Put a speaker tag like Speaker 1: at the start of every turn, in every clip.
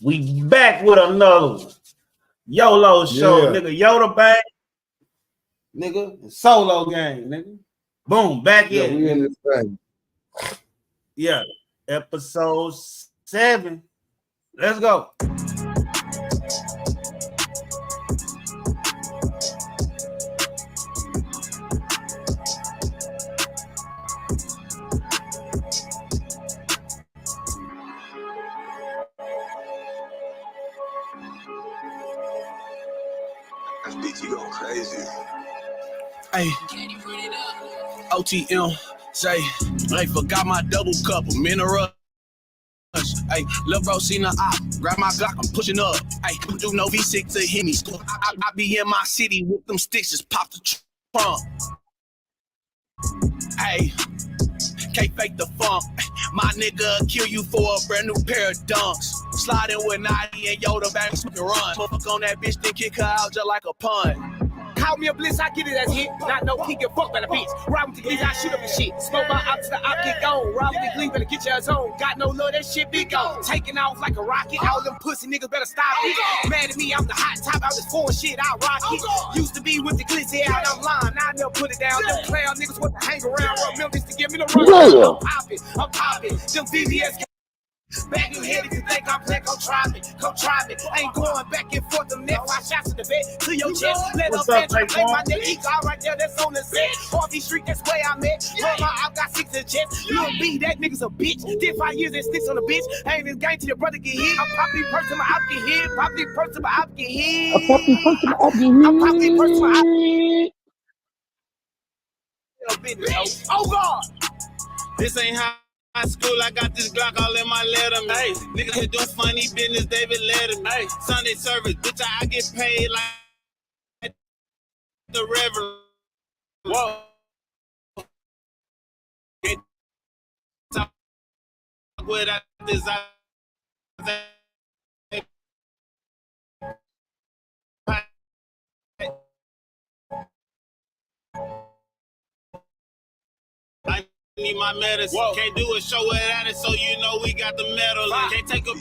Speaker 1: We back with another one. YOLO show, nigga. Yoda bang, nigga. Solo game, nigga. Boom, back in.
Speaker 2: We in this thing.
Speaker 1: Yeah, episode 7. Let's go.
Speaker 3: BT going crazy.
Speaker 4: Hey, OTM, say, I forgot my double cup, I'm in a rush. Hey, lil' bro seen the op, grab my Glock, I'm pushing up. Hey, do no V6 to hit me. I be in my city with them sticks, just pop the trunk. Hey, can't fake the funk. My nigga kill you for a brand new pair of dunks. Sliding with 90 and Yoda back and run. Motherfucker on that bitch, then kick her out just like a punt. Call me a blitz, I get it as hit. Not no kick and fuck by the bitch. Ride with the glitz, I shoot up the shit. Smoke my op to the op, get gone. Ride with the gleam, better get your zone. Got no love, that shit be gone. Taking off like a rocket. All them pussy niggas better stop it. Mad at me, I'm the hot top. I was foreign shit, I rock it. Used to be with the glitz, yeah, I'm lying. I never put it down. Them clown niggas want to hang around. Remember this to give me the run. I'm popping. Them VVS. Back in here if you think I'm playing, come try me. Ain't going back and forth, them neck, 5 shots to the bed, to your chest. Let up and play my neck, eat all right there, that's on the set. Harvey Street, that's where I'm at. I got 6 in chest. Lil' B, that nigga's a bitch. Did 5 years and sticks on the bitch. Ain't this game till your brother get hit. I'm popping person, my op get hit. Popping person, my op get hit. I'm popping person, my op get hit. Oh God! This ain't how high school, I got this Glock all in my letter. Hey, niggas here do funny business, David Letterman. Hey, Sunday service, bitch, I get paid like the Reverend. Whoa. Can't talk without this. I need my medicine. Whoa. Can't do a show without it, so you know we got the medal. Can't take a.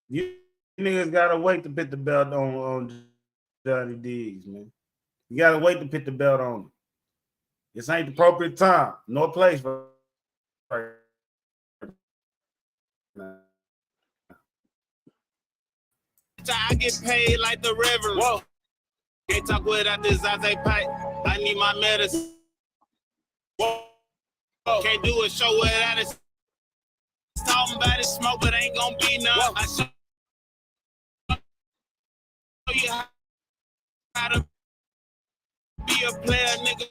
Speaker 1: You niggas gotta wait to put the belt on Johnny D's, man. You gotta wait to put the belt on him. This ain't the appropriate time, no place for
Speaker 4: I get paid like the Reverend. Whoa. Can't talk without this Zaze pipe. I need my medicine. Whoa. Can't do a show without it. Talking about it, smoke, but ain't gonna be none. Whoa. I show you how to be a player, nigga.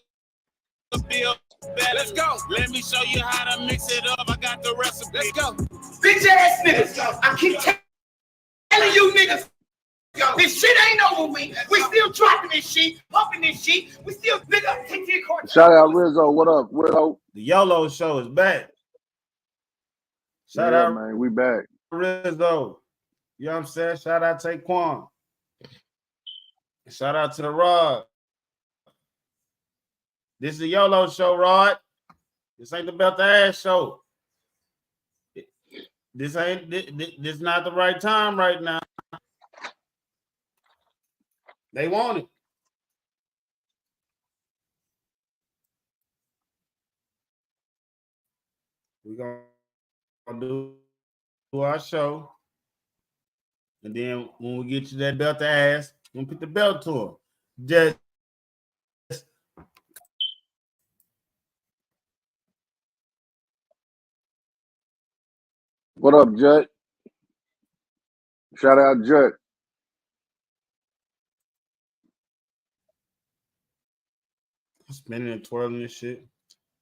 Speaker 4: Be a better. Let's go. Let me show you how to mix it up. I got the recipe. Let's go.
Speaker 5: Bitch ass niggas. I keep telling you niggas. This shit ain't over with. We still dropping this shit, pumping this shit. We still nigga take your card.
Speaker 2: Shout out Rizzo. What up, Rizzo?
Speaker 1: The YOLO show is back. Shout out,
Speaker 2: man. We back.
Speaker 1: Rizzo. You know what I'm saying? Shout out Taquan. Shout out to the Rod. This is the YOLO show, Rod. This ain't the Belt the Ass show. This ain't this not the right time right now. They want it. We're gonna do our show. And then when we get you that belt to ass, we're gonna put the belt to him. Just
Speaker 2: what up, Jut? Shout out Jut.
Speaker 1: Spinning and twirling and shit.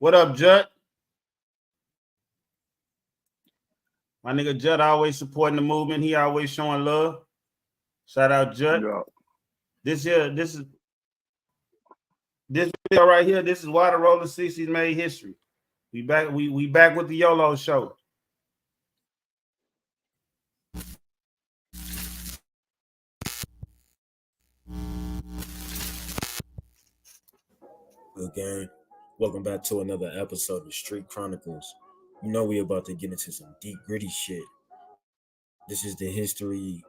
Speaker 1: What up, Jut? My nigga Jut always supporting the movement. He always showing love. Shout out Jut.
Speaker 2: Yeah.
Speaker 1: This video right here. This is why the Roller 60s made history. We back with the YOLO show.
Speaker 6: Good game. Welcome back to another episode of Street Chronicles. You know we about to get into some deep gritty shit. This is the history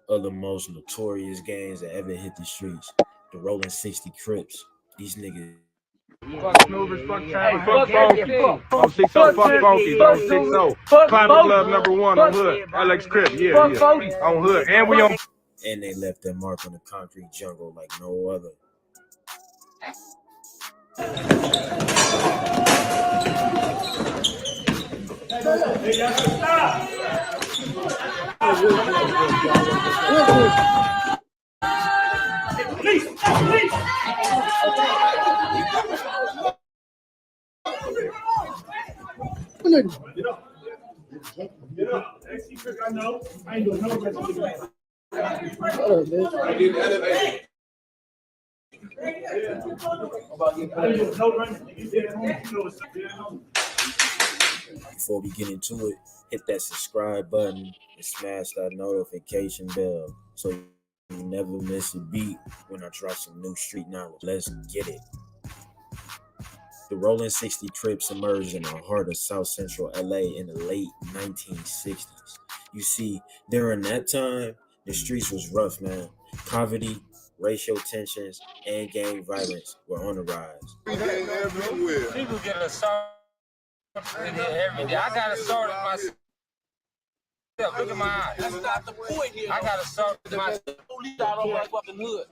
Speaker 6: of the most notorious gangs that ever hit the streets. The Rolling 60 Crips. These niggas.
Speaker 7: Fuck Snoopers, fuck Travis, fuck Funky. On 6 fuck Funky, on 6 Climate Club #1 on Hood. Alex Crip, yeah. On Hood. And we on.
Speaker 6: And they left their mark on the concrete jungle like no other.
Speaker 1: Get up. I know. I ain't doing no rest.
Speaker 6: Before we get into it, hit that subscribe button and smash that notification bell so you never miss a beat when I drop some new street knowledge. Let's get it. The Rolling 60 Crips emerged in the heart of South Central LA in the late 1960s. You see, during that time, the streets was rough, man. Poverty, racial tensions, and gang violence were on the rise.
Speaker 7: People get assaulted every day. I got assaulted myself. Look at my eyes. That's not the point here. I got assaulted myself. Police out on my fucking hood.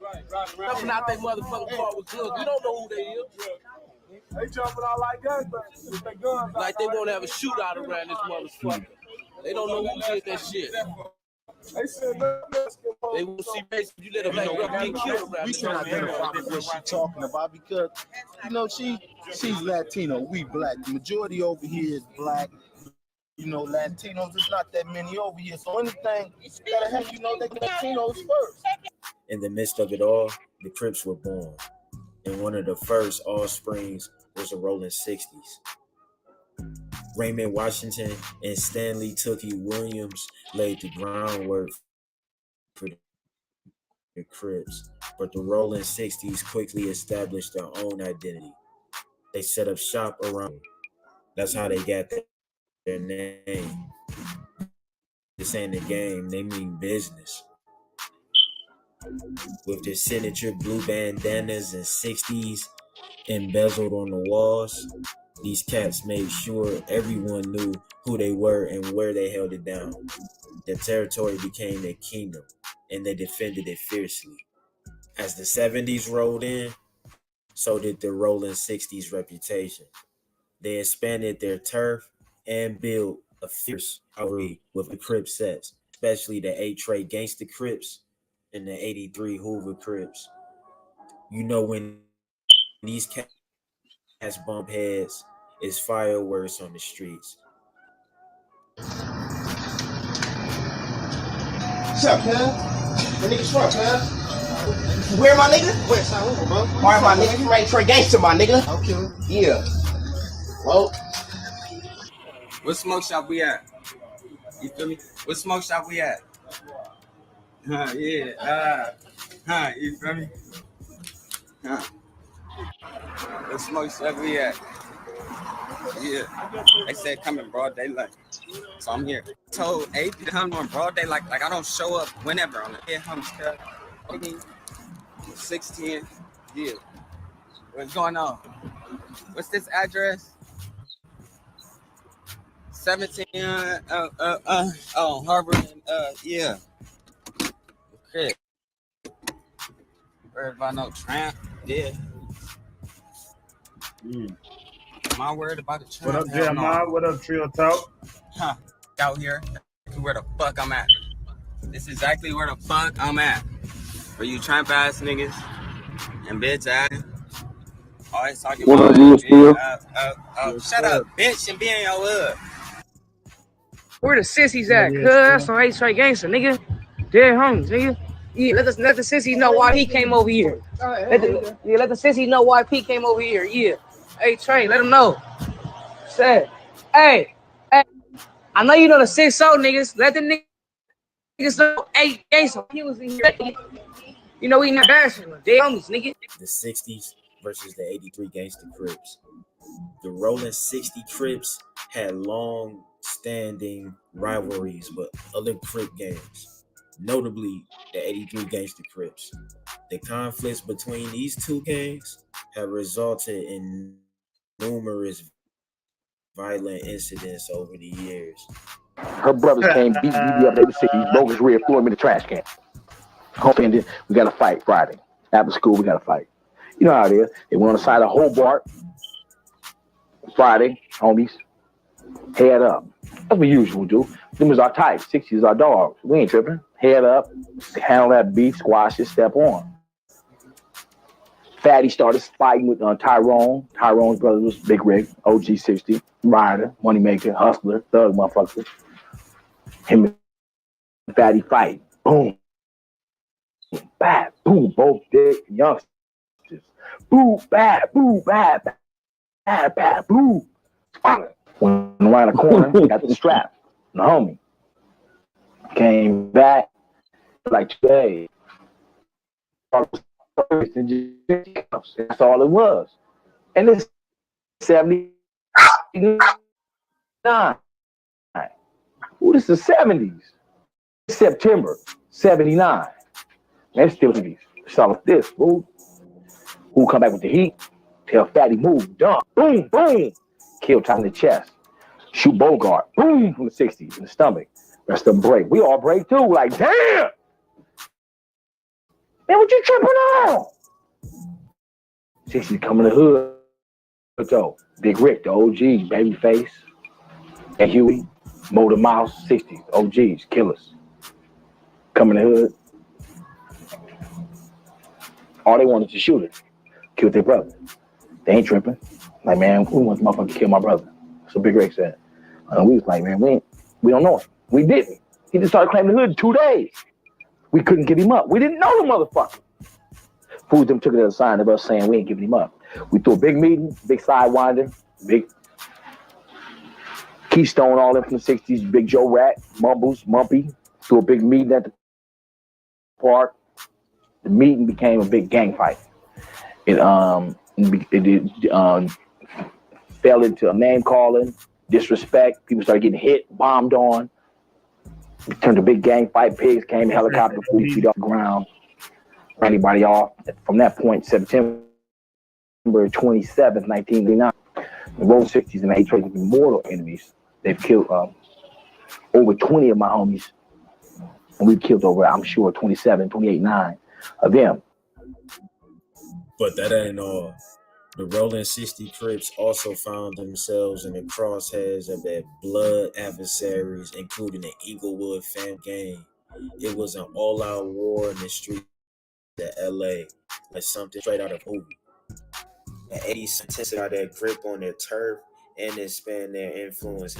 Speaker 7: That's not that motherfucking part with guns. We don't know who they is. They jumping out like gangbangers with their guns. Like they won't have a shootout around this motherfucker. They don't know who did that shit. They won't see base. You let a black girl get killed around.
Speaker 8: We can identify with what she's talking about because, you know, she's Latino. We black. The majority over here is black. You know, Latinos, there's not that many over here. So anything gotta have, you know, they Latinos first.
Speaker 6: In the midst of it all, the Crips were born. And one of the first offsprings was the Rolling 60s. Raymond Washington and Stanley Tookie Williams laid the groundwork for the Crips, but the Rolling 60s quickly established their own identity. They set up shop around. That's how they got their name. This ain't a game, they mean business. With their signature blue bandanas and 60s embezzled on the walls, these cats made sure everyone knew who they were and where they held it down. Their territory became their kingdom, and they defended it fiercely. As the 70s rolled in, so did the Rolling 60s reputation. They expanded their turf and built a fierce rivalry with the Crip sets, especially the 8-Tray Gangsta Crips and the 83 Hoover Crips. You know when these cats bump heads, it's fireworks on the streets.
Speaker 5: What's up, cuz? The nigga's front, cuz. Where my nigga? Where, son? Hoover, bro. Alright, my nigga. You ready to trade gangster, my nigga? Okay. Yeah. Well.
Speaker 9: What smoke shop we at? You feel me? What smoke shop we at? Yeah. You feel me? What smoke shop we at? Yeah. They said come in broad daylight. So I'm here. Told AP to come on broad day like I don't show up whenever on the head humps cut. 16. Yeah. What's going on? What's this address? 17 Harvard yeah. Okay. Worried about no tramp, yeah. Am I worried about the tramp?
Speaker 1: What up, Jeremiah? What up, Trio Talk?
Speaker 9: Out here, where the fuck I'm at. This is exactly where the fuck I'm at. For you tramp ass niggas and bitch ass. Always talking
Speaker 2: What
Speaker 9: about
Speaker 2: up, you still?
Speaker 9: Shut up, bitch, and be in your hood.
Speaker 10: Where the sissies at? Cuz that's some 8-Tray Gangsta, nigga. Dead homies, nigga. Yeah, let the sissies know why he came over here. Let the sissies know why P came over here. Yeah. Hey Trey, let them know. Say, hey, I know you know the 6-0 niggas. Let the niggas know 8 Gangsta. He was in here. You know we not bashing them. Dead homies, nigga.
Speaker 6: The 60s versus the 83 Gangsta Crips. The Rolling 60 Crips had long-standing rivalries with other Crip gangs, notably the 83 Gangster Crips. The conflicts between these two gangs have resulted in numerous violent incidents over the years.
Speaker 11: Her brothers came beat me up in the 60s, bogus red, threw him in the trash can. Offended, we got to fight Friday. After school, we got to fight. You know how it is. They went on the side of Hobart Friday, homies. Head up. That's what we usually do. Them is our type. 60s our dogs. We ain't tripping. Head up, handle that beef, squash it, step on. Fatty started fighting with Tyrone. Tyrone's brother was Big Rick, OG 60, rider, moneymaker, hustler, thug motherfucker. Him and Fatty fight. Boom. Bad, boom, both dick youngsters. Boom, bad, boom. Went around the corner, got the strap. The homie came back like 2 days. That's all it was. And it's 79. Ooh, this is the 70s. September 79. Man, it's still 70s. Solid this, fool. Who come back with the heat? Tell Fatty move, dump, boom, boom. Kill time in the chest. Shoot Bogart, boom, from the 60s in the stomach. Rest of them break. We all break too. Like, damn. Man, what you tripping on? 60s coming to the hood, though. Big Rick, the OG, Babyface, and Huey, Motor Mouse, 60s, OGs, killers. Coming to the hood. All they wanted to shoot it. Kill their brother. They ain't tripping. Like, man, who wants motherfucker to kill my brother? So Big Rick said. We was like, man, we don't know him. We didn't. He just started claiming the hood in 2 days. We couldn't get him up. We didn't know the motherfucker. Fools them took it as a sign of us saying we ain't giving him up. We threw a big meeting, big sidewinder, big Keystone, all them from the 60s, Big Joe Rat, Mumbles, Mumpy. Threw a big meeting at the park. The meeting became a big gang fight. It fell into a name calling, disrespect. People started getting hit, bombed on. It turned a big gang fight. Pigs came, helicopter 40 feet off the ground, ran anybody off. From that point, September 27th, 1989, the Road 60s and the 8 have been mortal enemies. They've killed over 20 of my homies, and we've killed over, I'm sure, 27, 28, 9 of them.
Speaker 6: But that ain't all. The Rolling 60 Crips also found themselves in the crosshairs of their blood adversaries, including the Inglewood fam gang. It was an all-out war in the streets of LA, like something straight out of a movie. The 80s intensified their grip on their turf and expand their influence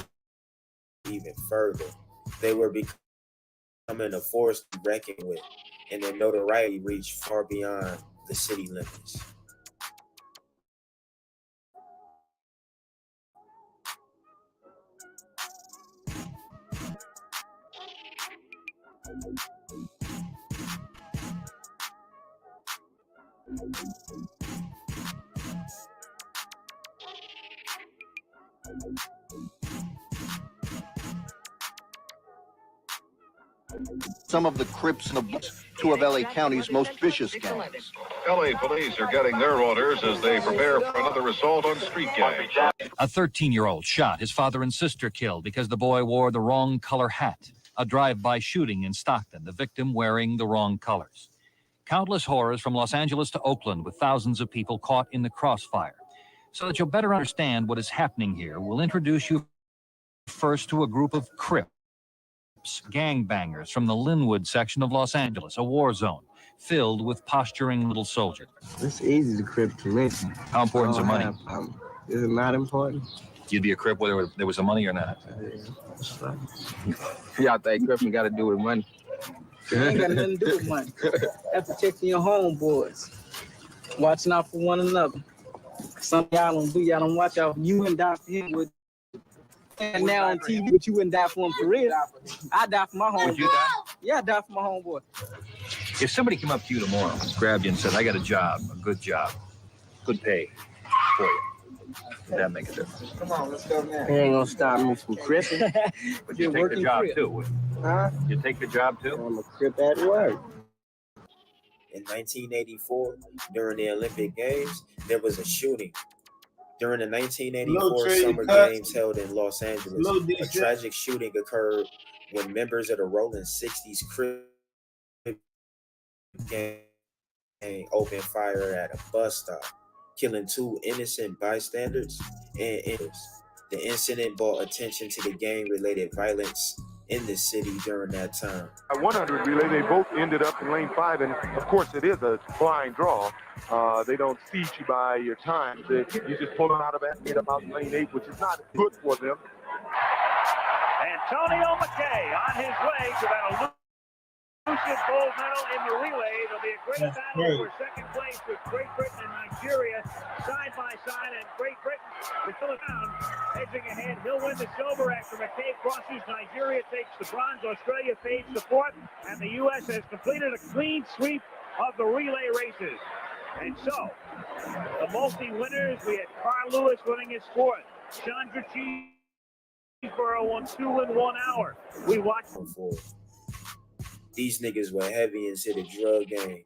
Speaker 6: even further. They were becoming a force to reckon with, and their notoriety reached far beyond the city limits.
Speaker 12: Some of the Crips and the two of LA County's most vicious gangs.
Speaker 13: LA police are getting their orders as they prepare for another assault on street gangs.
Speaker 14: A 13-year-old shot, his father and sister killed because the boy wore the wrong color hat. A drive-by shooting in Stockton, the victim wearing the wrong colors. Countless horrors from Los Angeles to Oakland with thousands of people caught in the crossfire. So that you'll better understand what is happening here, we'll introduce you first to a group of Crips, gangbangers from the Linwood section of Los Angeles, a war zone filled with posturing little soldiers.
Speaker 15: It's easy to Crip to listen.
Speaker 14: How important is the money?
Speaker 15: Is it not important?
Speaker 14: You'd be a Crip whether there was the money or not.
Speaker 15: Y'all think Crippin' got to do with money?
Speaker 16: It ain't got nothing to do with money. That's protecting your homeboys. Watching out for one another. Some of y'all don't do, y'all don't watch out. You wouldn't die for him with and now on TV, but you wouldn't die for him for real. I die for my homeboy.
Speaker 14: Would you die?
Speaker 16: Yeah, I die for my homeboy.
Speaker 14: If somebody came up to you tomorrow, grabbed you and said, I got a job, a good pay for you,
Speaker 15: That make a difference.
Speaker 16: Come on, let's go now.
Speaker 15: It ain't gonna stop me from cripping.
Speaker 13: But you take the job too.
Speaker 15: Huh?
Speaker 13: You take the job too.
Speaker 15: I'm a crip at work.
Speaker 6: In 1984, during the Olympic Games, there was a shooting. During the 1984 Summer Games held in Los Angeles, a tragic shooting occurred when members of the Rolling 60s Crip gang opened fire at a bus stop, killing 2 innocent bystanders and injured. The incident brought attention to the gang-related violence in the city during that time.
Speaker 17: At 100 relay, they both ended up in lane 5, and of course it is a blind draw. They don't seat you by your time. You just pull them out of that and get them out in lane 8, which is not good for them.
Speaker 13: Antonio McKay on his way to that elusive gold medal in the relay. There'll be a great battle for second place with Great Britain and Nigeria side by side, and Great Britain is still down, edging ahead. He'll win the silver after McKay crosses. Nigeria takes the bronze. Australia fades the fourth, and the U.S. has completed a clean sweep of the relay races. And so, the multi-winners, we had Carl Lewis winning his fourth. Chandra Cheeseborough won 2 in 1 hour. We watched.
Speaker 6: These niggas were heavy into the drug game,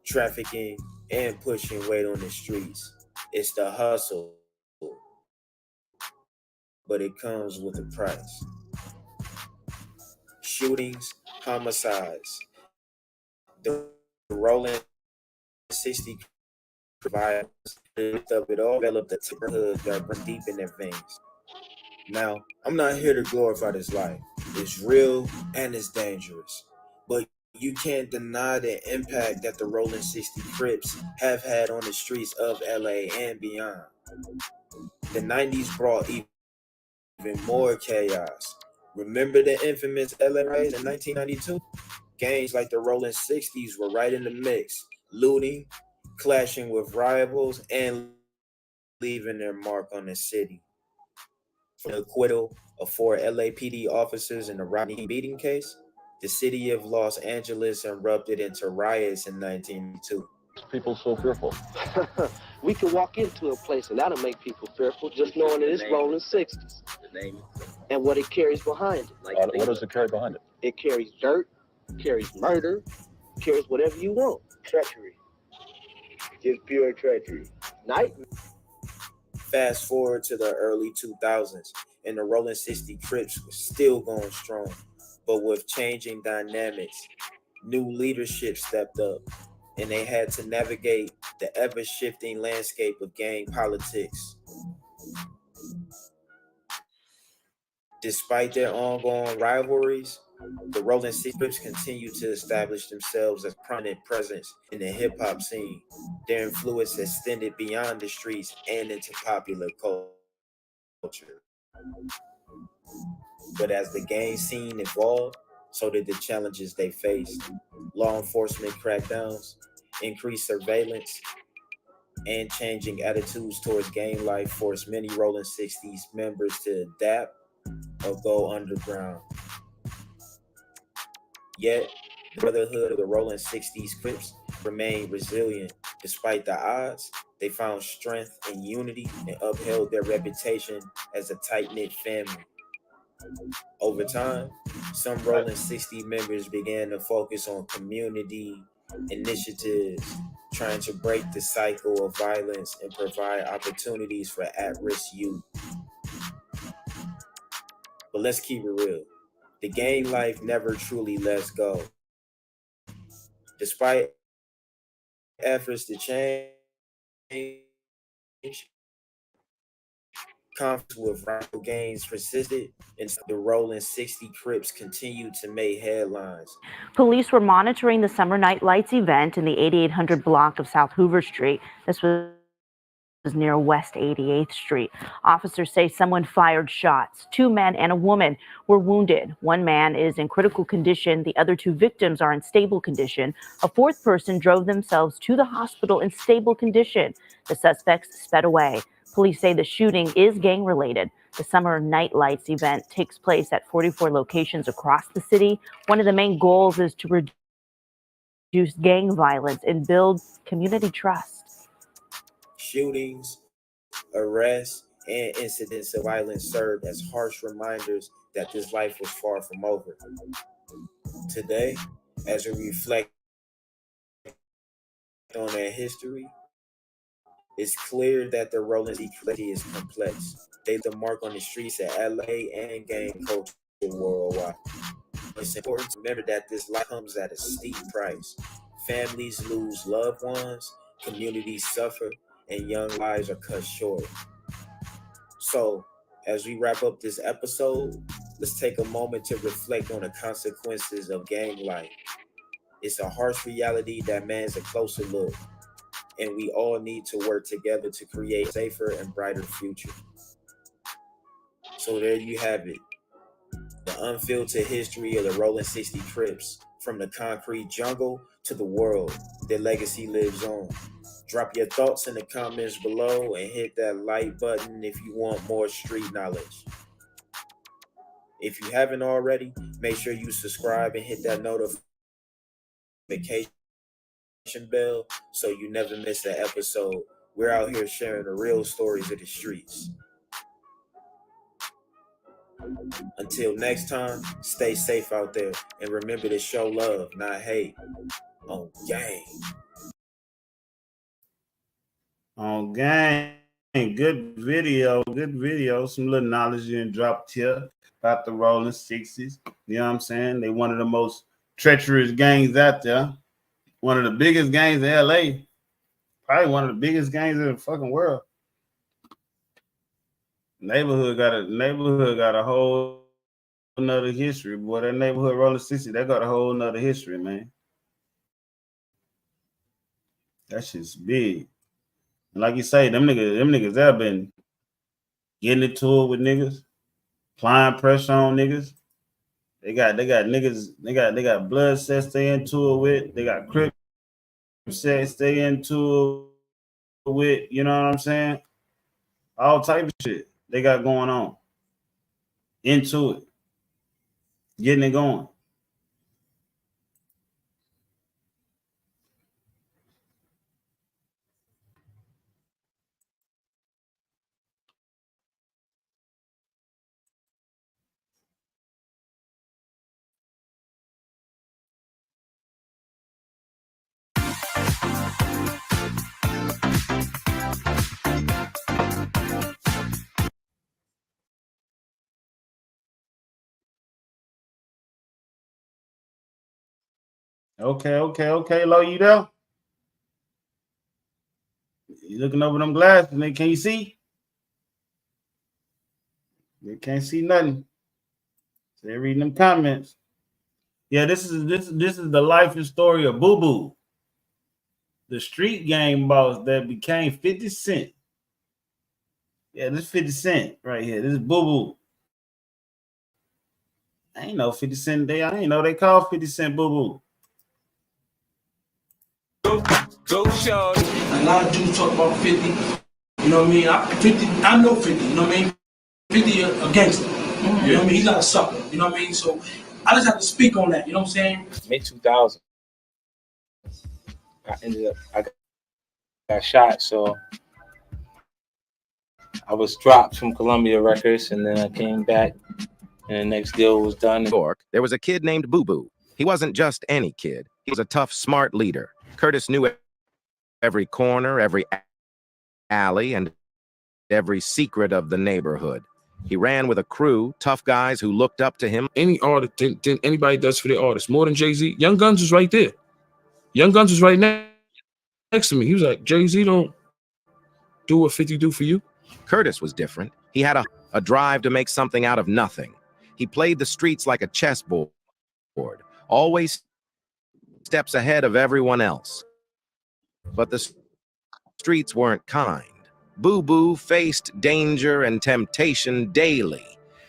Speaker 6: trafficking, and pushing weight on the streets. It's the hustle, but it comes with a price. Shootings, homicides. The Rolling 60 providers of it all developed a neighborhood that runs deep in their veins. Now, I'm not here to glorify this life. It's real and it's dangerous. But you can't deny the impact that the Rolling 60 Crips have had on the streets of LA and beyond. The 90s brought even more chaos. Remember the infamous LA riots in 1992? Gangs like the Rolling 60s were right in the mix, looting, clashing with rivals, and leaving their mark on the city. For the acquittal of 4 LAPD officers in the Rodney beating case, the city of Los Angeles erupted into riots in 1992.
Speaker 18: People so fearful. We can walk into a place and that'll make people fearful just knowing that it's Rolling 60s. And what it carries behind it.
Speaker 13: What does it carry behind it?
Speaker 18: It carries dirt, carries murder, carries whatever you want. Treachery. Just pure treachery. Nightmare.
Speaker 6: Fast forward to the early 2000s, and the Rolling 60 Crips was still going strong. But with changing dynamics, new leadership stepped up, and they had to navigate the ever-shifting landscape of gang politics. Despite their ongoing rivalries, the Rolling 60 Crips continue to establish themselves as a prominent presence in the hip-hop scene. Their influence extended beyond the streets and into popular culture. But as the gang scene evolved, so did the challenges they faced. Law enforcement crackdowns, increased surveillance, and changing attitudes towards gang life forced many Rolling 60s members to adapt or go underground. Yet, the brotherhood of the Rolling 60s Crips remained resilient. Despite the odds, they found strength and unity and upheld their reputation as a tight-knit family. Over time, some Rolling 60 members began to focus on community initiatives, trying to break the cycle of violence and provide opportunities for at-risk youth. But let's keep it real. The gang life never truly lets go. Despite efforts to change, conflicts with rival gangs persisted, and the Rolling 60 Crips continued to make headlines.
Speaker 19: Police were monitoring the Summer Night Lights event in the 8800 block of South Hoover Street. This was near West 88th Street. Officers say someone fired shots. 2 men and a woman were wounded. 1 man is in critical condition. The other 2 victims are in stable condition. A 4th person drove themselves to the hospital in stable condition. The suspects sped away. Police say the shooting is gang-related. The Summer Night Lights event takes place at 44 locations across the city. One of the main goals is to reduce gang violence and build community trust.
Speaker 6: Shootings, arrests, and incidents of violence served as harsh reminders that this life was far from over. Today, as we reflect on that history, it's clear that the Rolling Sea is complex. They left a mark on the streets of LA and gang culture worldwide. It's important to remember that this life comes at a steep price. Families lose loved ones, communities suffer, and young lives are cut short. So, as we wrap up this episode, let's take a moment to reflect on the consequences of gang life. It's a harsh reality that demands a closer look, and we all need to work together to create a safer and brighter future. So, there you have it, the unfiltered history of the Rolling 60 Crips, from the concrete jungle to the world. Their legacy lives on. Drop your thoughts in the comments below and hit that like button if you want more street knowledge. If you haven't already, make sure you subscribe and hit that notification bell so you never miss an episode. We're out here sharing the real stories of the streets. Until next time, stay safe out there and remember to show love, not hate. On gang.
Speaker 1: On gang. Good video. Some little knowledge you didn't drop here about the Rolling 60s. You know what I'm saying? They one of the most treacherous gangs out there. One of the biggest gangs in LA. Probably one of the biggest gangs in the fucking world. Neighborhood got a whole nother history. Boy, that neighborhood Rolling 60, they got a whole nother history, man. That shit's big. And like you say, them niggas have been getting into it with niggas, applying pressure on niggas. They got niggas, they got blood sets stay into it with, they got crip sets stay into it with, you know what I'm saying? All type of shit they got going on. Into it. Getting it going. Okay. Lo, you there? You looking over them glasses, man. Can you see? They can't see nothing. So they're reading them comments. Yeah, this is the life and story of Boo Boo, the street game boss that became 50 Cent. Yeah, this 50 Cent right here. This is Boo Boo. I ain't know 50 Cent. I ain't know they call 50 Cent Boo Boo.
Speaker 20: Go show. A lot of dudes talk about 50. You know what I mean? I know 50. You know what I mean? 50 a gangster. You know what I mean? He's not a sucker. You know what I mean? So I just have to speak on that. You know what I'm saying?
Speaker 7: Mid 2000. I got shot, so I was dropped from Columbia Records, and then I came back, and the next deal was done.
Speaker 21: New York, there was a kid named Boo Boo. He wasn't just any kid. He was a tough, smart leader. Curtis knew every corner, every alley, and every secret of the neighborhood. He ran with a crew, tough guys who looked up to him.
Speaker 22: Any artist, anybody does for their artist, more than Jay-Z. Young Guns was right there. Young Guns was right next to me. He was like, Jay-Z don't do what 50 do for you.
Speaker 21: Curtis was different. He had a drive to make something out of nothing. He played the streets like a chessboard, always steps ahead of everyone else. But the streets weren't kind. Boo Boo faced danger and temptation daily.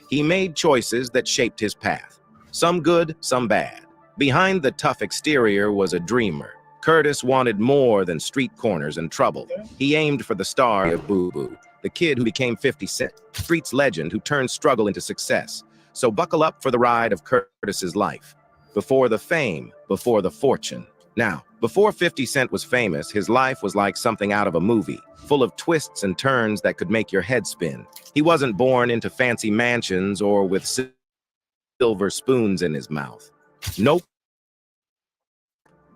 Speaker 21: He made choices that shaped his path. Some good, some bad. Behind the tough exterior was a dreamer. Curtis wanted more than street corners and trouble. He aimed for the star of Boo Boo, the kid who became 50 Cent, street's legend who turned struggle into success. So buckle up for the ride of Curtis's life. Before the fame, before the fortune, Now, before 50 Cent was famous, his life was like something out of a movie, full of twists and turns that could make your head spin. He wasn't born into fancy mansions or with silver spoons in his mouth. Nope.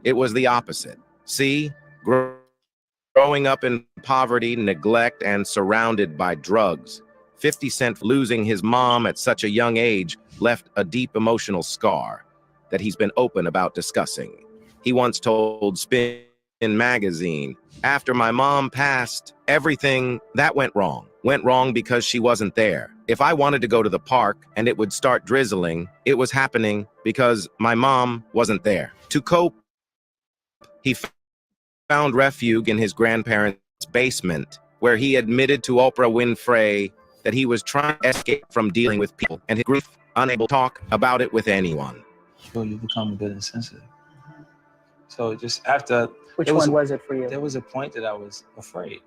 Speaker 21: It was the opposite. See, growing up in poverty, neglect, and surrounded by drugs, 50 Cent losing his mom at such a young age left a deep emotional scar that he's been open about discussing. He once told Spin magazine, "After my mom passed, everything that went wrong because she wasn't there. If I wanted to go to the park and it would start drizzling, it was happening because my mom wasn't there." To cope, he found refuge in his grandparents' basement, where he admitted to Oprah Winfrey that he was trying to escape from dealing with people and his grief, unable to talk about it with anyone.
Speaker 3: So you become a bit insensitive. So just after...
Speaker 10: Which one was it for you?
Speaker 3: There was a point that I was afraid.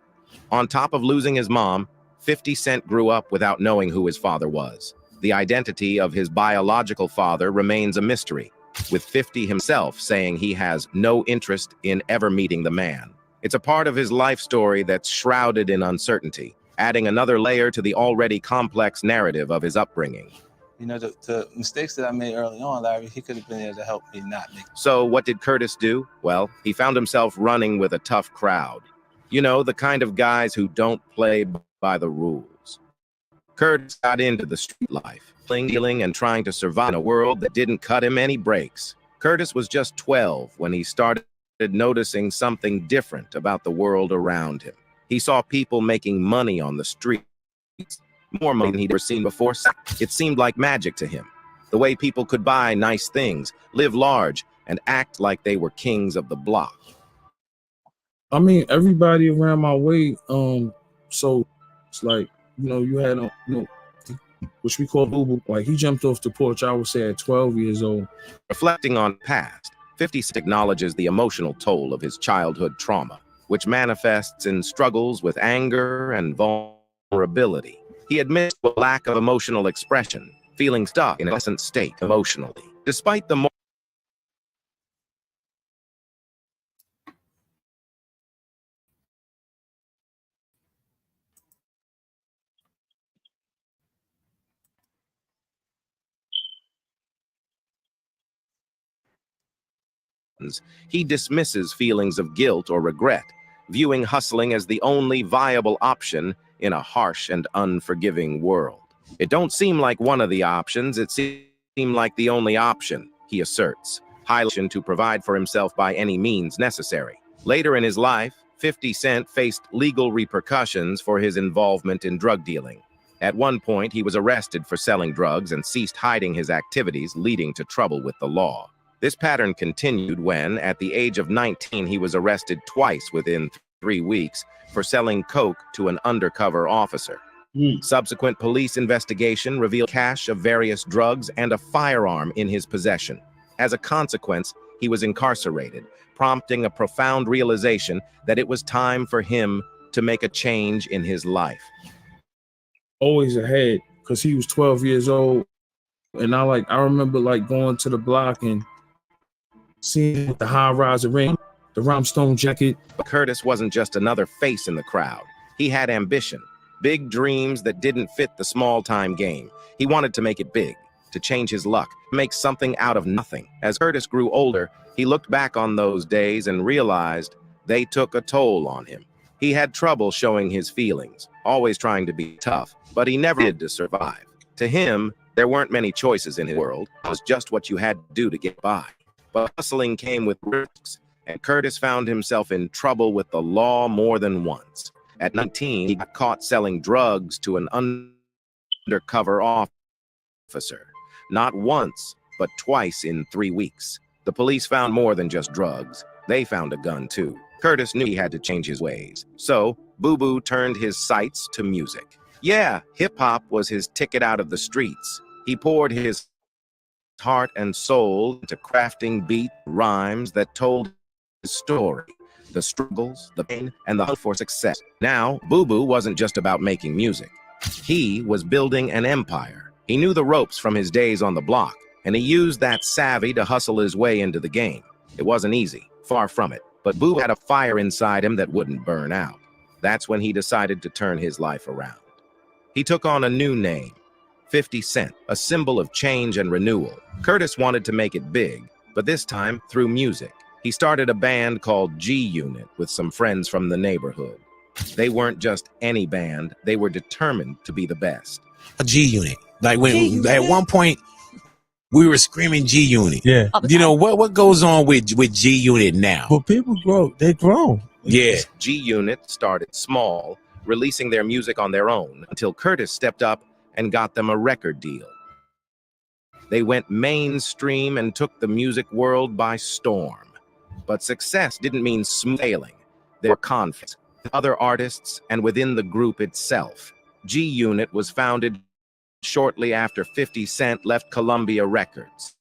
Speaker 21: On top of losing his mom, 50 Cent grew up without knowing who his father was. The identity of his biological father remains a mystery, with 50 himself saying he has no interest in ever meeting the man. It's a part of his life story that's shrouded in uncertainty, adding another layer to the already complex narrative of his upbringing.
Speaker 3: You know, the mistakes that I made early on, Larry, he could have been there to help me not make.
Speaker 21: So what did Curtis do? Well, he found himself running with a tough crowd. You know, the kind of guys who don't play by the rules. Curtis got into the street life, dealing and trying to survive in a world that didn't cut him any breaks. Curtis was just 12 when he started noticing something different about the world around him. He saw people making money on the streets, more money than he'd ever seen before. It seemed like magic to him. The way people could buy nice things, live large, and act like they were kings of the block.
Speaker 22: I mean, everybody around my way, so it's like, you know, you had, which we call Boo Boo. Like, he jumped off the porch, I would say, at 12 years old.
Speaker 21: Reflecting on past, 50 Cent acknowledges the emotional toll of his childhood trauma, which manifests in struggles with anger and vulnerability. He admits to a lack of emotional expression, feeling stuck in an adolescent state emotionally. Despite the he dismisses feelings of guilt or regret, viewing hustling as the only viable option in a harsh and unforgiving world. It don't seem like one of the options, it seemed like the only option, he asserts, highlighting to provide for himself by any means necessary. Later in his life, 50 Cent faced legal repercussions for his involvement in drug dealing. At one point, he was arrested for selling drugs and ceased hiding his activities, leading to trouble with the law. This pattern continued when, at the age of 19, he was arrested twice within 3 weeks for selling coke to an undercover officer. Subsequent police investigation revealed cache of various drugs and a firearm in his possession. As a consequence, he was incarcerated, prompting a profound realization that it was time for him to make a change in his life.
Speaker 22: Always ahead, because he was 12 years old. And I remember going to the block and seeing the high-riser ring, the rhinestone jacket.
Speaker 21: But Curtis wasn't just another face in the crowd. He had ambition, big dreams that didn't fit the small-time game. He wanted to make it big, to change his luck, make something out of nothing. As Curtis grew older, he looked back on those days and realized they took a toll on him. He had trouble showing his feelings, always trying to be tough, but he never did to survive. To him, there weren't many choices in his world. It was just what you had to do to get by. But hustling came with risks, and Curtis found himself in trouble with the law more than once. At 19, he got caught selling drugs to an undercover officer. Not once, but twice in 3 weeks. The police found more than just drugs. They found a gun, too. Curtis knew he had to change his ways. So, Boo Boo turned his sights to music. Yeah, hip-hop was his ticket out of the streets. He poured his heart and soul into crafting beat rhymes that told his story, the struggles, the pain, and the hunt for success. Now, Boo Boo wasn't just about making music. He was building an empire. He knew the ropes from his days on the block, and he used that savvy to hustle his way into the game. It wasn't easy. Far from it, but Boo had a fire inside him that wouldn't burn out. That's when he decided to turn his life around. He took on a new name, 50 Cent, a symbol of change and renewal. Curtis wanted to make it big, but this time through music. He started a band called G Unit with some friends from the neighborhood. They weren't just any band, they were determined to be the best.
Speaker 4: A G Unit. Like when at one point we were screaming G Unit.
Speaker 8: Yeah.
Speaker 4: You know what goes on with G Unit now?
Speaker 8: Well, people grow. They grow.
Speaker 4: Yeah.
Speaker 21: G Unit started small, releasing their music on their own until Curtis stepped up and got them a record deal. They went mainstream and took the music world by storm. But success didn't mean smooth sailing. There were conflicts with other artists and within the group itself. G Unit was founded shortly after 50 Cent left Columbia Records.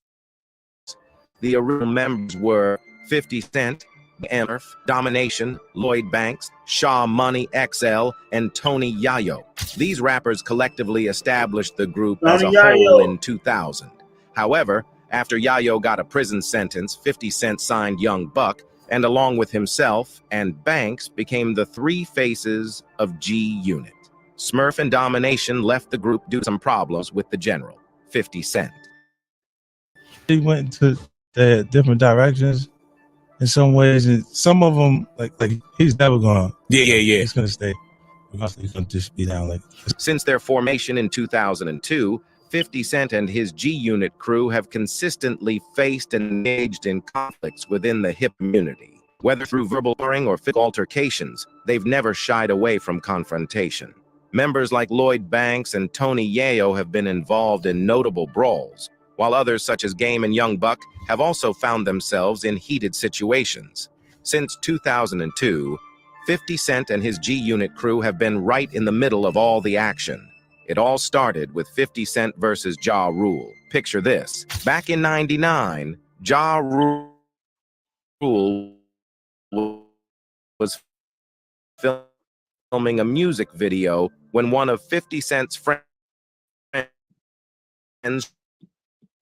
Speaker 21: The original members were 50 Cent, Murph, Domination, Lloyd Banks, Shaw Money XL, and Tony Yayo. These rappers collectively established the group as a whole in 2000. However, after Yayo got a prison sentence, 50 Cent signed Young Buck, and along with himself and Banks became the three faces of G Unit. Smurf and Domination left the group due to some problems with the general, 50 Cent.
Speaker 8: They went into different directions in some ways, and some of them, like he's never gone.
Speaker 4: Yeah.
Speaker 8: He's gonna stay. He's gonna just be down like.
Speaker 21: Since their formation in 2002, 50 Cent and his G Unit crew have consistently faced and engaged in conflicts within the hip community. Whether through verbal sparring or physical altercations, they've never shied away from confrontation. Members like Lloyd Banks and Tony Yayo have been involved in notable brawls, while others such as Game and Young Buck have also found themselves in heated situations. Since 2002, 50 Cent and his G Unit crew have been right in the middle of all the action. It all started with 50 Cent versus Ja Rule. Picture this. Back in '99, Ja Rule was filming a music video when one of 50 Cent's friends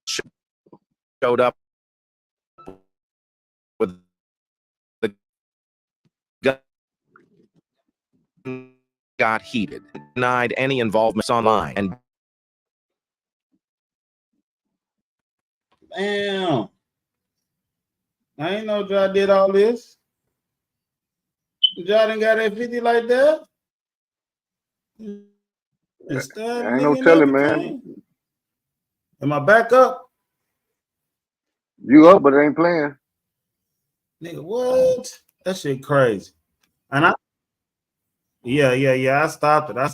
Speaker 21: showed up with the gun, got heated, denied any involvement online, and
Speaker 1: Damn. I ain't know Ja did all this. Ja done got that 50 like that. And stabbed
Speaker 2: Ain't
Speaker 1: nigga
Speaker 2: no
Speaker 1: and
Speaker 2: telling,
Speaker 1: everything.
Speaker 2: man.
Speaker 1: Am I back up?
Speaker 2: You up, but it ain't playing.
Speaker 1: Nigga, what? That shit crazy. And I I stopped it. I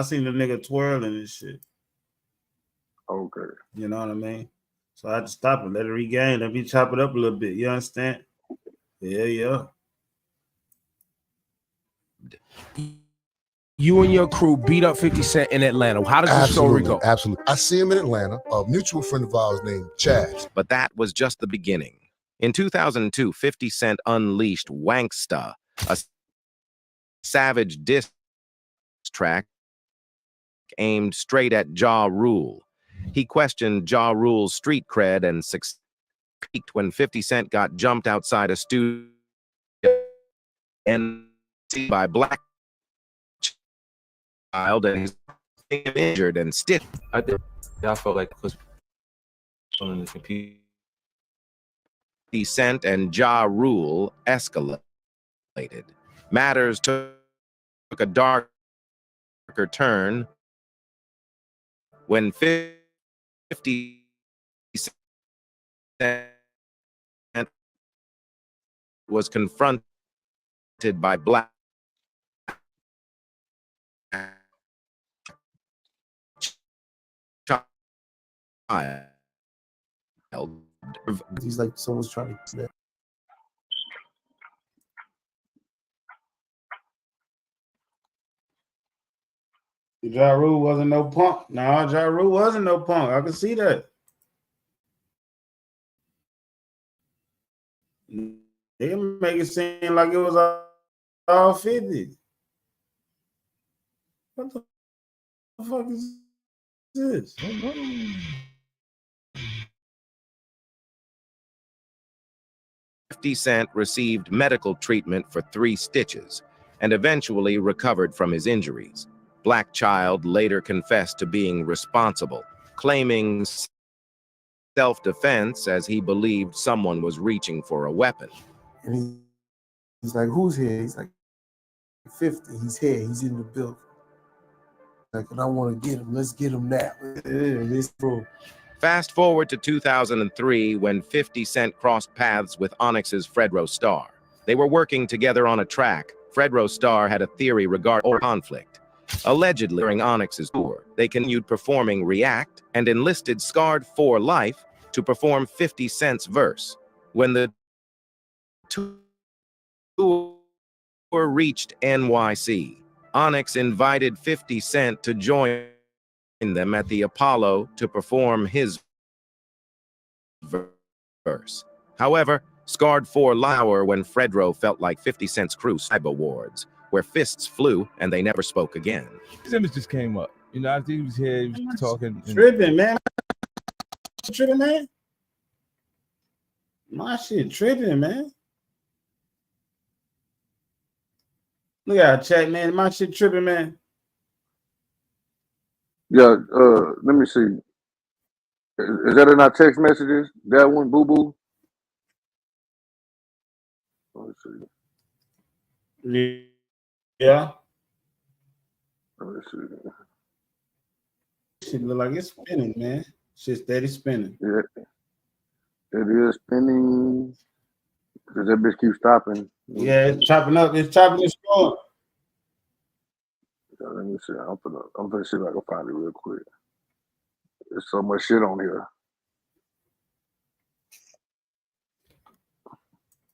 Speaker 1: seen the nigga twirling and shit.
Speaker 2: Okay.
Speaker 1: You know what I mean? So I had to stop it, let it regain, let me chop it up a little bit. You understand? Yeah.
Speaker 23: You and your crew beat up 50 Cent in Atlanta. How does the story go?
Speaker 24: Absolutely. I see him in Atlanta, a mutual friend of ours named Chaz.
Speaker 21: But that was just the beginning. In 2002, 50 Cent unleashed Wanksta, a savage diss track aimed straight at Ja Rule. He questioned Ja Rule's street cred and succeeded when 50 Cent got jumped outside a studio and by black child and injured and stitched.
Speaker 25: I felt like was on the computer.
Speaker 21: 50 Cent and Ja Rule escalated. Matters took a darker turn when 50 Cent was confronted by black child.
Speaker 24: He's like someone's trying to snap.
Speaker 1: Ja Rule wasn't no punk. No, Ja Rule wasn't no punk. I can see that. They make it seem like it was all 50. What the fuck is this?
Speaker 21: 50 Cent received medical treatment for 3 stitches and eventually recovered from his injuries. Black Child later confessed to being responsible, claiming self-defense as he believed someone was reaching for a weapon.
Speaker 5: And he's like, who's here? He's like, 50. He's here. He's in the building. Like, and I want to get him. Let's get him now. Let's go.
Speaker 21: Fast forward to 2003 when 50 Cent crossed paths with Onyx's Fredro Starr. They were working together on a track. Fredro Starr had a theory regarding conflict. Allegedly, during Onyx's tour, they continued performing React and enlisted Scarred for Life to perform 50 Cent's verse. When the tour reached NYC, Onyx invited 50 Cent to join them at the Apollo to perform his verse. However, Scarred for Life when Fredro felt like 50 Cent's crew cyber awards, where fists flew and they never spoke again.
Speaker 23: His image just came up. You know, after he was here, he was talking.
Speaker 1: Tripping, man. Tripping, man. My shit tripping, man. Look at chat, man. My shit tripping, man.
Speaker 2: Yeah, let me see. Is that in our text messages? That one, boo boo? Let me see.
Speaker 1: Yeah.
Speaker 2: Let me see.
Speaker 1: Shit look like it's spinning, man. Shit steady spinning.
Speaker 2: Yeah. It is spinning. Because that bitch keeps stopping.
Speaker 1: Yeah, it's chopping up. It's chopping and scrolling.
Speaker 2: Yeah, let me see. I'm gonna see if I can find it real quick. There's so much shit on here.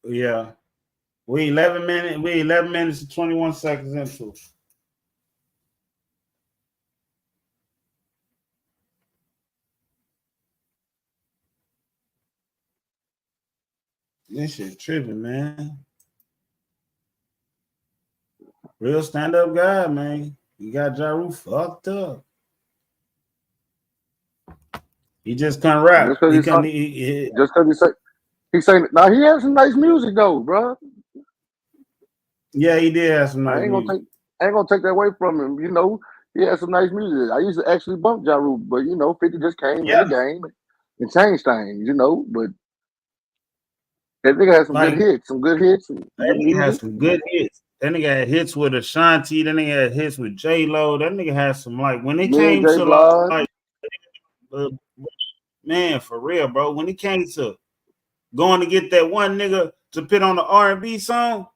Speaker 1: Yeah. We 11 minutes and 21 seconds into. This shit tripping, man. Real stand-up guy, man. You got Ja Rule fucked up. He just can't rap.
Speaker 2: Just because he saying now he has some nice music though, bro.
Speaker 1: Yeah, he did have some nice
Speaker 2: I ain't
Speaker 1: music.
Speaker 2: gonna take that away from him. You know, he has some nice music. I used to actually bump Ja Rule, but you know, 50 just came in the game and changed things, you know. But that nigga had some good hits, some good
Speaker 1: That nigga had some good hits. That nigga had hits with Ashanti. That nigga had hits with J-Lo. That nigga had some, like, when it came to like man, for real, bro. When it came to going to get that one nigga to put on the R&B song,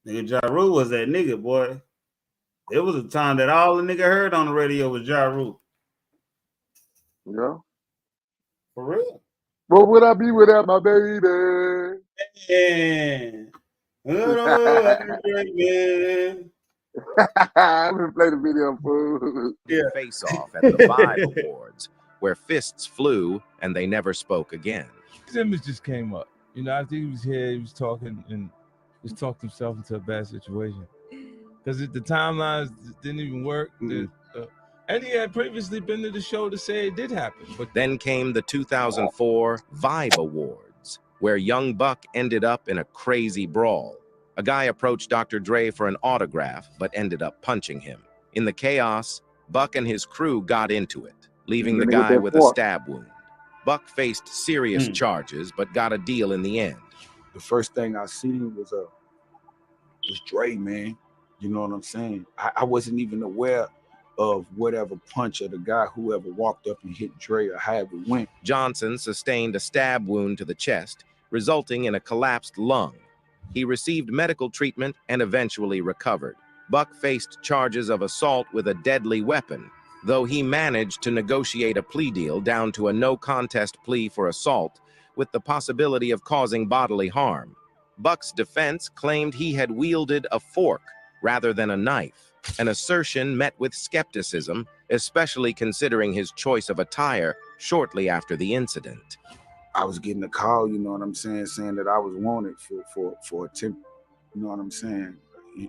Speaker 1: nigga Ja Rule was that nigga, boy. It was a time that all the nigga heard on the radio was Ja Rule.
Speaker 2: Yeah.
Speaker 1: For real.
Speaker 2: What would I be without my baby?
Speaker 1: Yeah.
Speaker 2: I'm gonna play the video, fool.
Speaker 21: Face off at the Vibe Awards, where fists flew and they never spoke again.
Speaker 23: His image just came up. You know, after he was here, he was talking and just talked himself into a bad situation. Because the timelines didn't even work. And he had previously been to the show to say it did happen. But
Speaker 21: then came the 2004 Vibe Awards, where Young Buck ended up in a crazy brawl. A guy approached Dr. Dre for an autograph, but ended up punching him. In the chaos, Buck and his crew got into it, leaving the guy with a stab wound. Buck faced serious charges, but got a deal in the end.
Speaker 9: The first thing I seen was Dre, man. You know what I'm saying? I wasn't even aware of whatever punch of the guy, whoever walked up and hit Dre or however it went.
Speaker 21: Johnson sustained a stab wound to the chest, resulting in a collapsed lung. He received medical treatment and eventually recovered. Buck faced charges of assault with a deadly weapon, though he managed to negotiate a plea deal down to a no-contest plea for assault with the possibility of causing bodily harm. Buck's defense claimed he had wielded a fork rather than a knife, an assertion met with skepticism, especially considering his choice of attire shortly after the incident.
Speaker 9: I was getting a call, you know what I'm saying, saying that I was wanted for attempt, you know what I'm saying,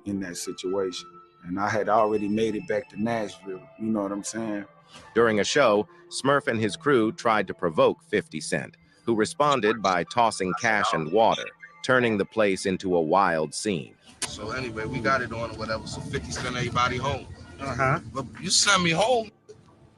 Speaker 9: in that situation. And I had already made it back to Nashville, you know what I'm saying?
Speaker 21: During a show, Smurf and his crew tried to provoke 50 Cent, who responded by tossing cash and water, turning the place into a wild scene.
Speaker 11: So anyway, we got it on or whatever. So 50 sent everybody home.
Speaker 1: Uh-huh.
Speaker 11: But you sent me home.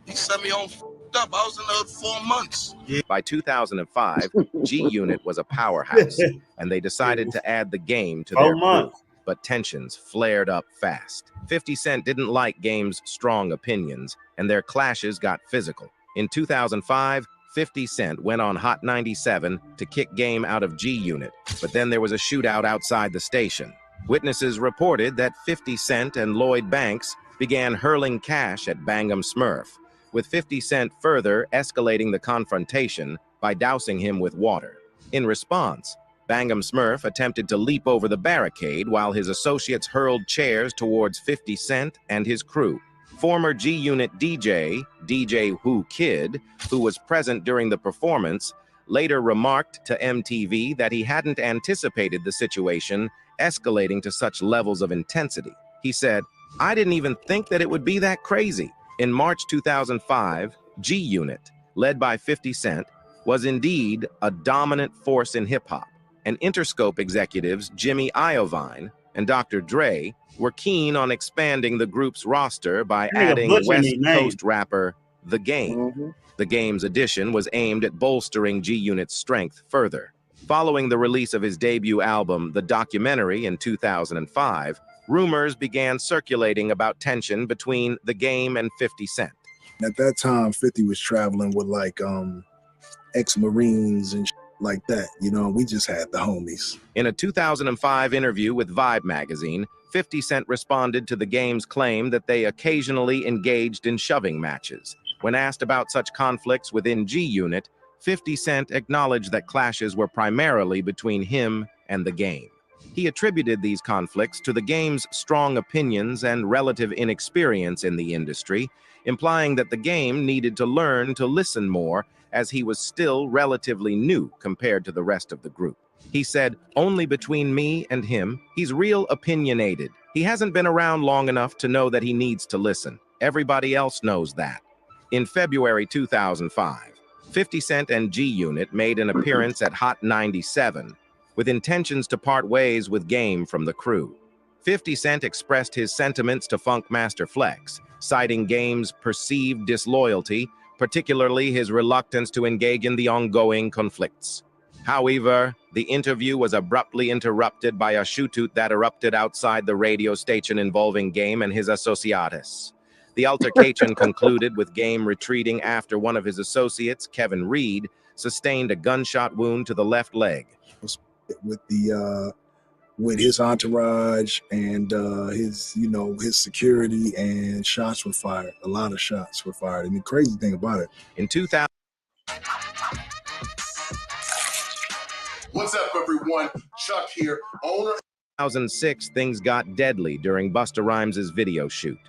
Speaker 11: You sent me home up. I was in the hood 4 months.
Speaker 21: By 2005, G Unit was a powerhouse, and they decided to add the game to their crew. But tensions flared up fast. 50 Cent didn't like Game's strong opinions, and their clashes got physical. In 2005, 50 Cent went on Hot 97 to kick Game out of G Unit, but then there was a shootout outside the station. Witnesses reported that 50 Cent and Lloyd Banks began hurling cash at Bangum Smurf, with 50 Cent further escalating the confrontation by dousing him with water. In response, Bangum Smurf attempted to leap over the barricade while his associates hurled chairs towards 50 Cent and his crew. Former G Unit DJ Who Kid, who was present during the performance, later remarked to MTV that he hadn't anticipated the situation escalating to such levels of intensity. He said, "I didn't even think that it would be that crazy." In March 2005, G Unit, led by 50 Cent, was indeed a dominant force in hip-hop, and Interscope executives Jimmy Iovine and Dr. Dre were keen on expanding the group's roster by adding West Coast rapper The Game. The Game's addition was aimed at bolstering G Unit's strength further. Following the release of his debut album, The Documentary, in 2005, rumors began circulating about tension between The Game and 50 Cent.
Speaker 24: At that time, 50 was traveling with like ex-Marines and like that. You know, we just had the homies.
Speaker 21: In a 2005 interview with Vibe magazine, 50 Cent responded to The Game's claim that they occasionally engaged in shoving matches. When asked about such conflicts within G Unit, 50 Cent acknowledged that clashes were primarily between him and The Game. He attributed these conflicts to The Game's strong opinions and relative inexperience in the industry, implying that The Game needed to learn to listen more as he was still relatively new compared to the rest of the group. He said, "Only between me and him, he's real opinionated. He hasn't been around long enough to know that he needs to listen. Everybody else knows that." In February 2005, 50 Cent and G Unit made an appearance at Hot 97, with intentions to part ways with Game from the crew. 50 Cent expressed his sentiments to Funkmaster Flex, citing Game's perceived disloyalty, particularly his reluctance to engage in the ongoing conflicts. However, the interview was abruptly interrupted by a shootout that erupted outside the radio station involving Game and his associates. The altercation concluded with Game retreating after one of his associates, Kevin Reed, sustained a gunshot wound to the left leg.
Speaker 24: With his entourage and his security, and shots were fired. A lot of shots were fired. And the crazy thing about it,
Speaker 21: in 2000.
Speaker 24: What's up, everyone? Chuck here, owner.
Speaker 21: 2006, things got deadly during Busta Rhymes' video shoot.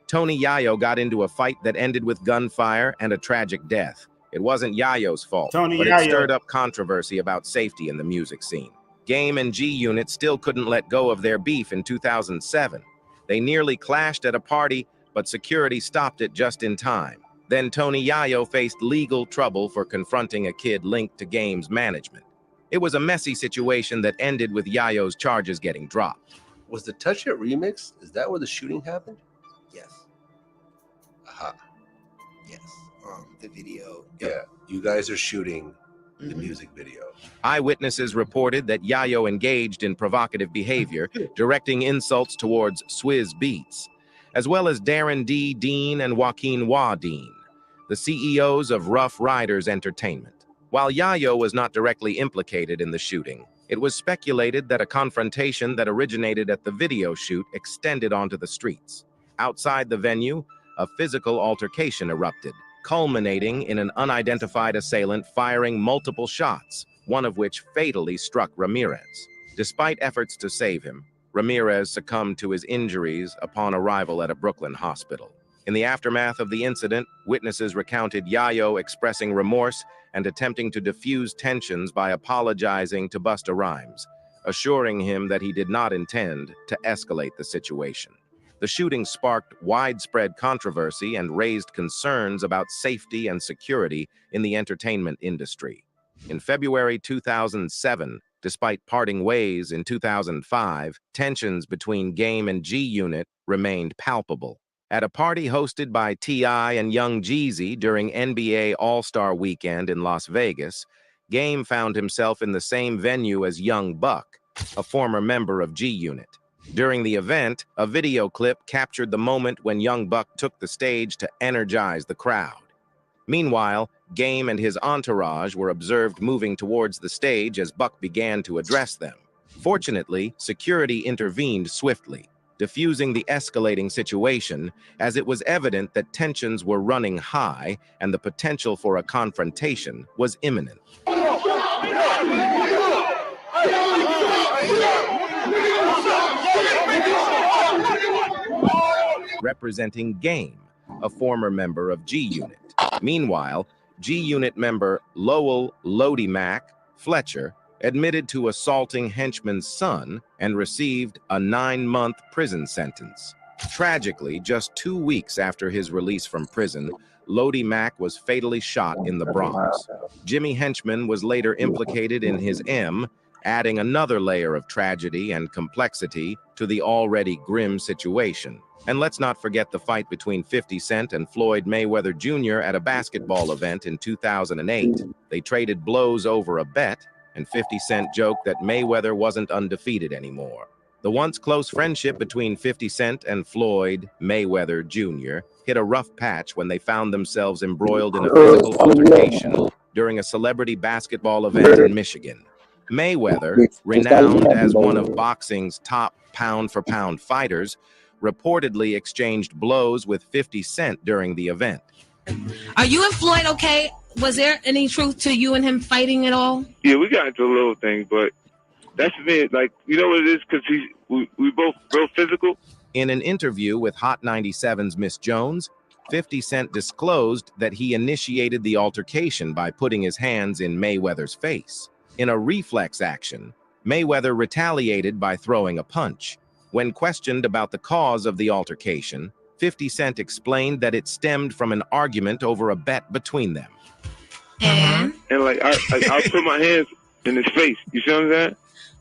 Speaker 21: Tony Yayo got into a fight that ended with gunfire and a tragic death. It wasn't Yayo's fault, but it stirred up controversy about safety in the music scene. Game and G Unit still couldn't let go of their beef in 2007. They nearly clashed at a party, but security stopped it just in time. Then Tony Yayo faced legal trouble for confronting a kid linked to Game's management. It was a messy situation that ended with Yayo's charges getting dropped.
Speaker 12: Was the Touch It remix, is that where the shooting happened?
Speaker 14: Yes.
Speaker 12: Aha.
Speaker 14: Yes. The video.
Speaker 12: Yeah, you guys are shooting the music video.
Speaker 21: Eyewitnesses reported that Yayo engaged in provocative behavior, directing insults towards Swizz Beatz, as well as Darren D. Dean and Joaquin Wah Dean, the CEOs of Rough Riders Entertainment. While Yayo was not directly implicated in the shooting, it was speculated that a confrontation that originated at the video shoot extended onto the streets. Outside the venue, a physical altercation erupted, culminating in an unidentified assailant firing multiple shots, one of which fatally struck Ramirez. Despite efforts to save him, Ramirez succumbed to his injuries upon arrival at a Brooklyn hospital. In the aftermath of the incident, witnesses recounted Yayo expressing remorse and attempting to diffuse tensions by apologizing to Busta Rhymes, assuring him that he did not intend to escalate the situation. The shooting sparked widespread controversy and raised concerns about safety and security in the entertainment industry. In February 2007, despite parting ways in 2005, tensions between Game and G-Unit remained palpable. At a party hosted by T.I. and Young Jeezy during NBA All-Star Weekend in Las Vegas, Game found himself in the same venue as Young Buck, a former member of G-Unit. During the event, a video clip captured the moment when Young Buck took the stage to energize the crowd. Meanwhile, Game and his entourage were observed moving towards the stage as Buck began to address them. Fortunately, security intervened swiftly, diffusing the escalating situation, as it was evident that tensions were running high and the potential for a confrontation was imminent. Representing Game, a former member of G-Unit. Meanwhile, G-Unit member Lowell Lodi Mac Fletcher admitted to assaulting henchman's son and received a 9-month prison sentence. Tragically, just 2 weeks after his release from prison, Lodi Mac was fatally shot in the Bronx. Jimmy Henchman was later implicated in his M, adding another layer of tragedy and complexity to the already grim situation. And let's not forget the fight between 50 Cent and Floyd Mayweather Jr. at a basketball event in 2008. They traded blows over a bet, and 50 Cent joked that Mayweather wasn't undefeated anymore. The once close friendship between 50 Cent and Floyd Mayweather Jr. hit a rough patch when they found themselves embroiled in a physical altercation during a celebrity basketball event in Michigan. Mayweather, renowned as one of boxing's top pound-for-pound fighters, reportedly exchanged blows with 50 Cent during the event.
Speaker 13: Are you and Floyd okay? Was there any truth to you and him fighting at all?
Speaker 15: Yeah, we got into a little thing, but that's me. Like, you know what it is? Because we both real physical.
Speaker 21: In an interview with Hot 97's Miss Jones, 50 Cent disclosed that he initiated the altercation by putting his hands in Mayweather's face. In a reflex action, Mayweather retaliated by throwing a punch. When questioned about the cause of the altercation, 50 Cent explained that it stemmed from an argument over a bet between them.
Speaker 13: And
Speaker 15: like I put my hands in his face. You see what I'm saying?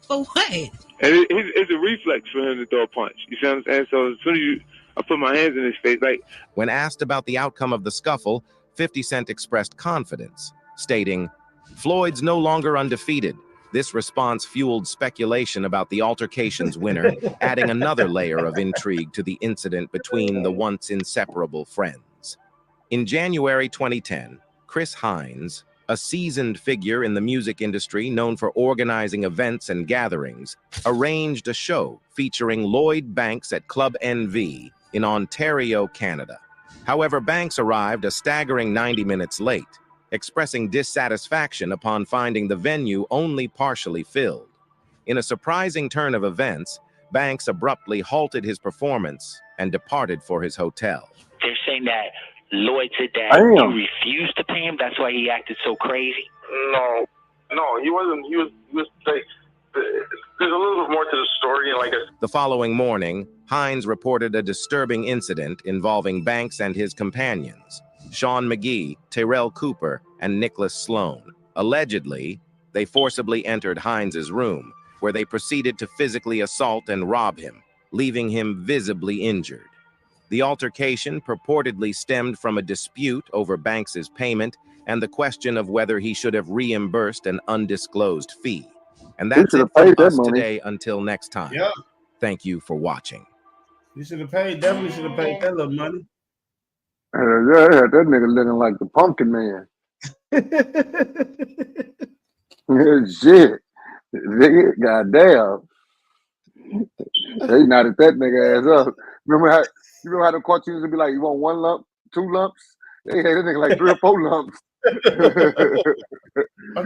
Speaker 13: For what?
Speaker 15: And it's a reflex for him to throw a punch. You see what I'm saying? So as soon as I put my hands in his face, like.
Speaker 21: When asked about the outcome of the scuffle, 50 Cent expressed confidence, stating, "Floyd's no longer undefeated." This response fueled speculation about the altercation's winner, adding another layer of intrigue to the incident between the once inseparable friends. In January 2010, Chris Hines, a seasoned figure in the music industry known for organizing events and gatherings, arranged a show featuring Lloyd Banks at Club NV in Ontario, Canada. However, Banks arrived a staggering 90 minutes late, expressing dissatisfaction upon finding the venue only partially filled. In a surprising turn of events, Banks abruptly halted his performance and departed for his hotel.
Speaker 16: They're saying that Lloyd said that you refused to pay him. That's why he acted so crazy.
Speaker 17: No, he wasn't. He was like, there's a little bit more to the story, and
Speaker 21: The following morning, Hines reported a disturbing incident involving Banks and his companions, Sean McGee, Terrell Cooper, and Nicholas Sloan. Allegedly, they forcibly entered Hines's room, where they proceeded to physically assault and rob him, leaving him visibly injured. The altercation purportedly stemmed from a dispute over Banks's payment and the question of whether he should have reimbursed an undisclosed fee. And that's it from us today. Until next time.
Speaker 1: Yeah.
Speaker 21: Thank you for watching.
Speaker 1: You should have paid. Definitely should have paid that little money.
Speaker 2: Yeah, that nigga looking like the Pumpkin Man. Shit. Nigga, goddamn. They knotted that nigga ass up. Remember how the cartoons would be like, you want 1 lump, 2 lumps? They had that nigga like 3 or 4 lumps.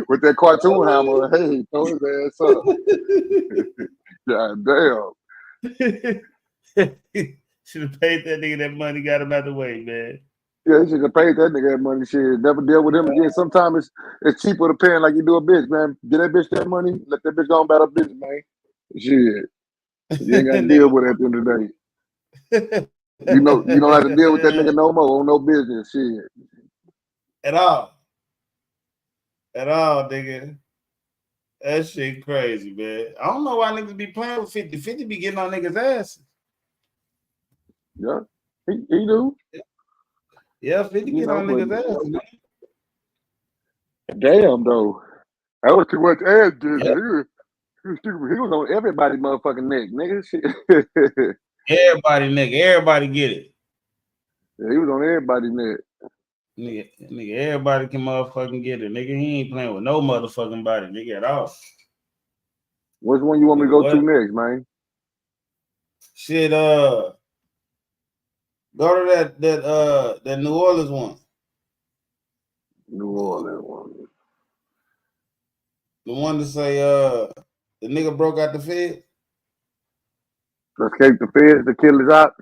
Speaker 2: With that cartoon hammer, hey, throw his ass up. God damn.
Speaker 1: Should have paid that nigga that money, got him out the way, man.
Speaker 2: Yeah, you should have paid that nigga that money. Shit, never deal with him again. Sometimes it's cheaper to pay him like you do a bitch, man. Get that bitch that money, let that bitch go on about her business, man. Shit. You ain't got to deal with it at the end of the day. You don't have to deal with that nigga no more on no business, shit.
Speaker 1: At all. At all, nigga. That shit crazy, man. I don't know why niggas be playing with 50. 50 be getting on niggas' asses.
Speaker 2: Yeah, he do.
Speaker 1: Yeah, 50 get on niggas' asses.
Speaker 2: Damn, though. That was too much ass, dude.
Speaker 1: Yep.
Speaker 2: He was on everybody's motherfucking neck, nigga. Shit.
Speaker 1: Everybody get it.
Speaker 2: Yeah, he was on everybody's neck.
Speaker 1: Nigga, everybody can motherfucking get it. Nigga, he ain't playing with no motherfucking body, nigga, at all.
Speaker 2: Which one you want me to go to next, man?
Speaker 1: Shit, go to that New Orleans one.
Speaker 2: New Orleans one.
Speaker 1: The one to say the nigga broke out the Fed.
Speaker 2: Escape the feds to kill his ops.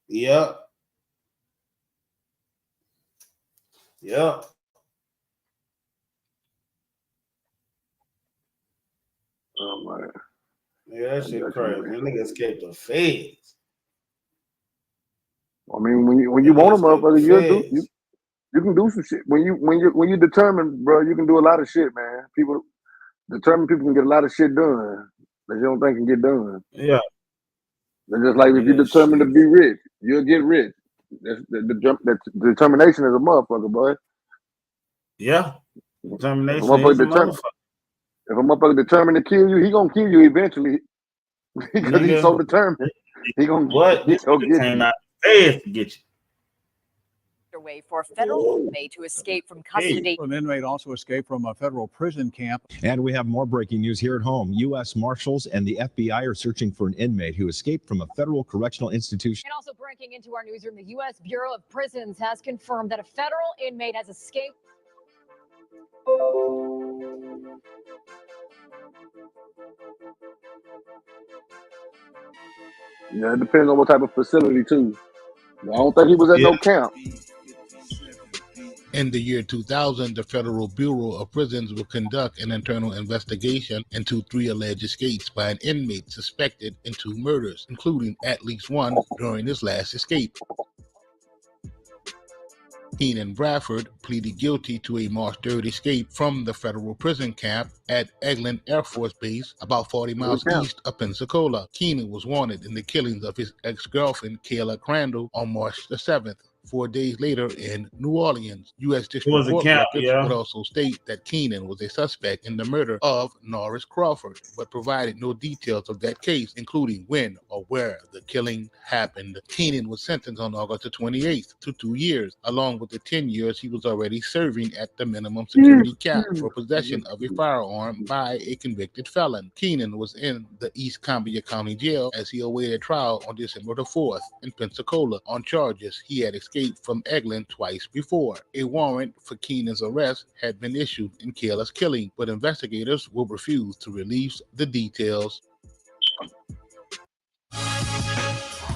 Speaker 1: Yep. Yep.
Speaker 2: Oh man.
Speaker 1: Yeah, that shit crazy. That nigga escaped the Feds.
Speaker 2: I mean, when you want a motherfucker, you can do some shit. When you determine, bro, you can do a lot of shit, man. People can get a lot of shit done that you don't think can get done.
Speaker 1: Yeah.
Speaker 2: It's just like if you determine to be rich, you'll get rich. The determination is a motherfucker, boy.
Speaker 1: Yeah. Determination is a motherfucker.
Speaker 2: If a motherfucker determined to kill you, he gonna kill you eventually because he's so determined. He gonna
Speaker 1: This nigga came out fast to get you.
Speaker 6: Way for a federal inmate to escape from custody.
Speaker 7: An inmate also escaped from a federal prison camp.
Speaker 18: And we have more breaking news here at home. U.S. Marshals and the FBI are searching for an inmate who escaped from a federal correctional institution.
Speaker 6: And also breaking into our newsroom, the U.S. Bureau of Prisons has confirmed that a federal inmate has escaped.
Speaker 2: Yeah, it depends on what type of facility too. I don't think he was at no camp.
Speaker 19: In the year 2000, the Federal Bureau of Prisons will conduct an internal investigation into 3 alleged escapes by an inmate suspected in 2 murders, including at least one during his last escape. Keenan Bradford pleaded guilty to a March 3rd escape from the federal prison camp at Eglin Air Force Base, about 40 miles east of Pensacola. Keenan was wanted in the killings of his ex-girlfriend, Kayla Crandall, on March the 7th. 4 days later in New Orleans, U.S. District Court records would also state that Keenan was a suspect in the murder of Norris Crawford, but provided no details of that case, including when or where the killing happened. Keenan was sentenced on August the 28th to 2 years, along with the 10 years he was already serving at the minimum security cap for possession of a firearm by a convicted felon. Keenan was in the East Cambria County Jail as he awaited trial on December the 4th in Pensacola on charges he had escaped from Eglin twice before. A warrant for Keenan's arrest had been issued in Kayla's killing, but investigators will refuse to release the details.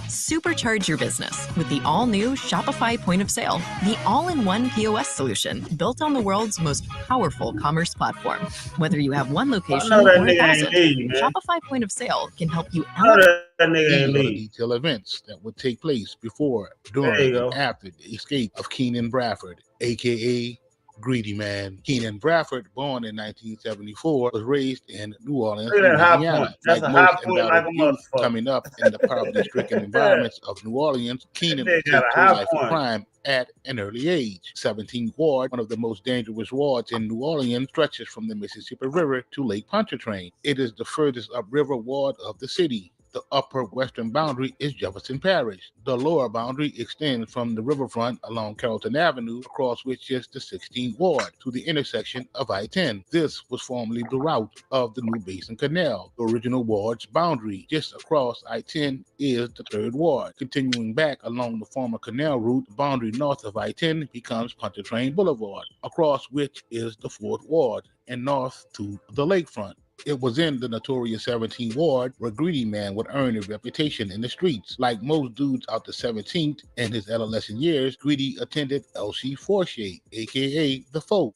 Speaker 20: Supercharge your business with the all-new Shopify Point of Sale, the all-in-one POS solution built on the world's most powerful commerce platform. Whether you have one location or 1,000, Shopify Point of Sale can help you elevate.
Speaker 19: These are the detailed events that would take place before, during, and after the escape of Keenan Bradford, aka Greedy Man. Keenan Bradford, born in 1974, was raised in New Orleans, Louisiana. Like most embattled youth coming up in the poverty-stricken environments of New Orleans, Keenan would take to a life of crime at an early age. 17th Ward, one of the most dangerous wards in New Orleans, stretches from the Mississippi River to Lake Pontchartrain. It is the furthest upriver ward of the city. The upper western boundary is Jefferson Parish. The lower boundary extends from the riverfront along Carrollton Avenue, across which is the 16th Ward, to the intersection of I-10. This was formerly the route of the New Basin Canal, the original ward's boundary. Just across I-10 is the 3rd Ward. Continuing back along the former canal route, the boundary north of I-10 becomes Pontchartrain Boulevard, across which is the 4th Ward, and north to the lakefront. It was in the notorious 17th Ward where Greedy Man would earn a reputation in the streets. Like most dudes out the 17th in his adolescent years, Greedy attended L.C. Fortier, aka The Folk.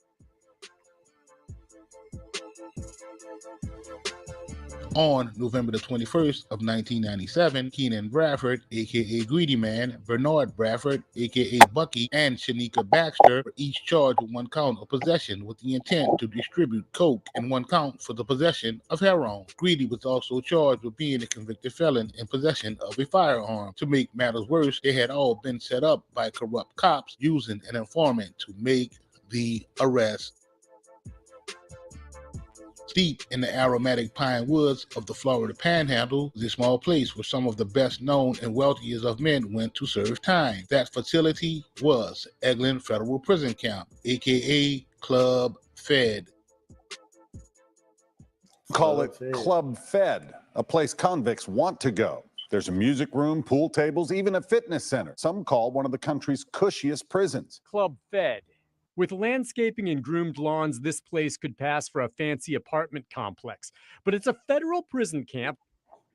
Speaker 19: On November the 21st of 1997, Keenan Bradford, aka Greedy Man, Bernard Bradford, aka Bucky, and Shanika Baxter were each charged with 1 count of possession with the intent to distribute coke and 1 count for the possession of heroin. Greedy was also charged with being a convicted felon in possession of a firearm. To make matters worse, they had all been set up by corrupt cops using an informant to make the arrest. Deep in the aromatic pine woods of the Florida Panhandle is a small place where some of the best known and wealthiest of men went to serve time. That facility was Eglin Federal Prison Camp, aka Club Fed.
Speaker 3: Call it Club Fed, a place convicts want to go. There's a music room, pool tables, even a fitness center. Some call one of the country's cushiest prisons.
Speaker 4: Club Fed. With landscaping and groomed lawns, this place could pass for a fancy apartment complex. But it's a federal prison camp.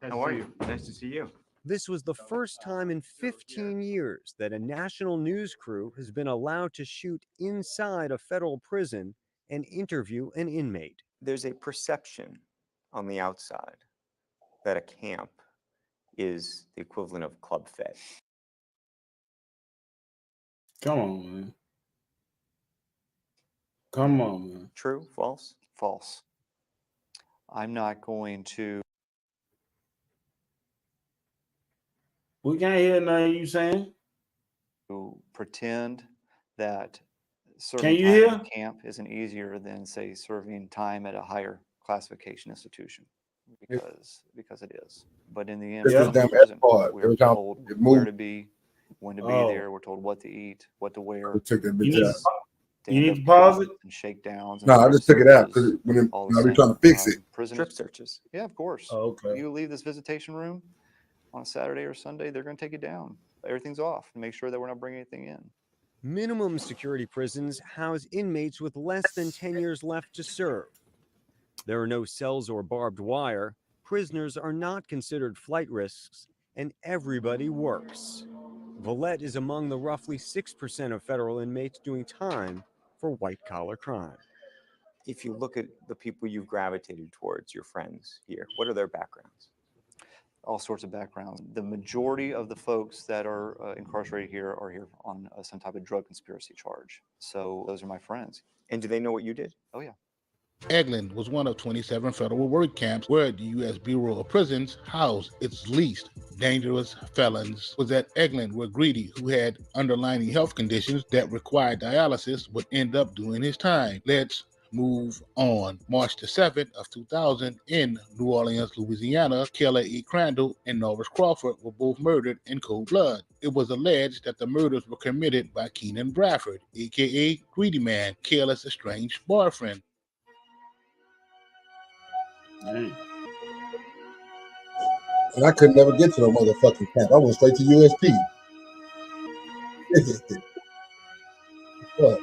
Speaker 8: How are you? Nice to see you.
Speaker 10: This was the first time in 15 years that a national news crew has been allowed to shoot inside a federal prison and interview an inmate.
Speaker 8: There's a perception on the outside that a camp is the equivalent of Club Fed.
Speaker 1: Come on, man. Come on, man.
Speaker 8: True? False?
Speaker 22: False. I'm not going to.
Speaker 1: We can't hear nothing you saying.
Speaker 22: To pretend that serving
Speaker 1: Can you
Speaker 22: time
Speaker 1: hear?
Speaker 22: at a camp isn't easier than, say, serving time at a higher classification institution, because it is. But in the end,
Speaker 2: This is damn part.
Speaker 22: we're
Speaker 2: Every time
Speaker 22: told
Speaker 2: it
Speaker 22: where
Speaker 2: moved.
Speaker 22: to be, when to be
Speaker 1: Oh.
Speaker 22: there. We're told what to eat, what to wear.
Speaker 2: I took that
Speaker 1: You
Speaker 2: bitch
Speaker 1: need,
Speaker 2: out.
Speaker 1: you need to pause it.
Speaker 22: And shakedowns.
Speaker 2: No, I just took it out because when it,
Speaker 22: all
Speaker 2: I
Speaker 22: the
Speaker 2: be
Speaker 22: same.
Speaker 2: trying to fix it.
Speaker 22: Strip searches. Yeah, of course.
Speaker 1: Oh, okay.
Speaker 22: You leave this visitation room on a Saturday or Sunday, they're going to take it down. Everything's off and make sure that we're not bringing anything in.
Speaker 10: Minimum security prisons house inmates with less than 10 years left to serve. There are no cells or barbed wire. Prisoners are not considered flight risks, and everybody works. Villette is among the roughly 6% of federal inmates doing time for white-collar crime.
Speaker 8: If you look at the people you've gravitated towards, your friends here, what are their backgrounds?
Speaker 22: All sorts of backgrounds. The majority of the folks that are incarcerated here are here on some type of drug conspiracy charge. So those are my friends.
Speaker 8: And do they know what you did?
Speaker 22: Oh, yeah.
Speaker 19: Eglin was one of 27 federal work camps where the U.S. Bureau of Prisons housed its least dangerous felons. Was at Eglin where Greedy, who had underlying health conditions that required dialysis, would end up doing his time. Let's move on. March the 7th of 2000 in New Orleans, Louisiana, Kayla E. Crandall and Norris Crawford were both murdered in cold blood. It was alleged that the murders were committed by Keenan Bradford, aka Greedy Man, Kayla's estranged boyfriend.
Speaker 1: Dang.
Speaker 2: And I could never get to no motherfucking camp. I went straight to USP. What?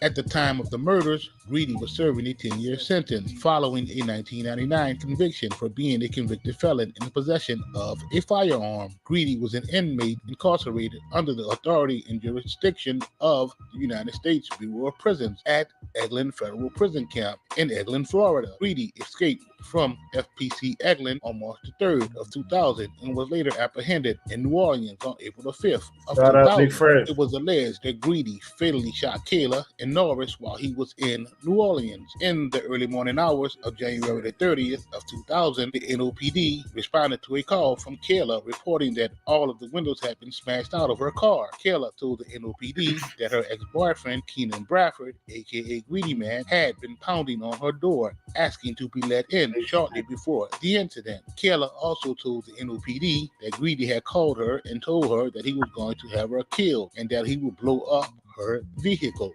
Speaker 19: At the time of the murders, Greedy was serving a 10-year sentence following a 1999 conviction for being a convicted felon in possession of a firearm. Greedy was an inmate incarcerated under the authority and jurisdiction of the United States Bureau of Prisons at Eglin Federal Prison Camp in Eglin, Florida. Greedy escaped from FPC Eglin on March the 3rd of 2000 and was later apprehended in New Orleans on April the 5th of
Speaker 1: Shout out Big
Speaker 19: 2000.
Speaker 1: Fred.
Speaker 19: It was alleged that Greedy fatally shot Kayla and Norris while he was in New Orleans. In the early morning hours of January the 30th of 2000, the NOPD responded to a call from Kayla reporting that all of the windows had been smashed out of her car. Kayla told the NOPD that her ex-boyfriend, Keenan Bradford, aka Greedy Man, had been pounding on her door, asking to be let in shortly before the incident. Kayla also told the NOPD that Greedy had called her and told her that he was going to have her killed and that he would blow up her vehicle.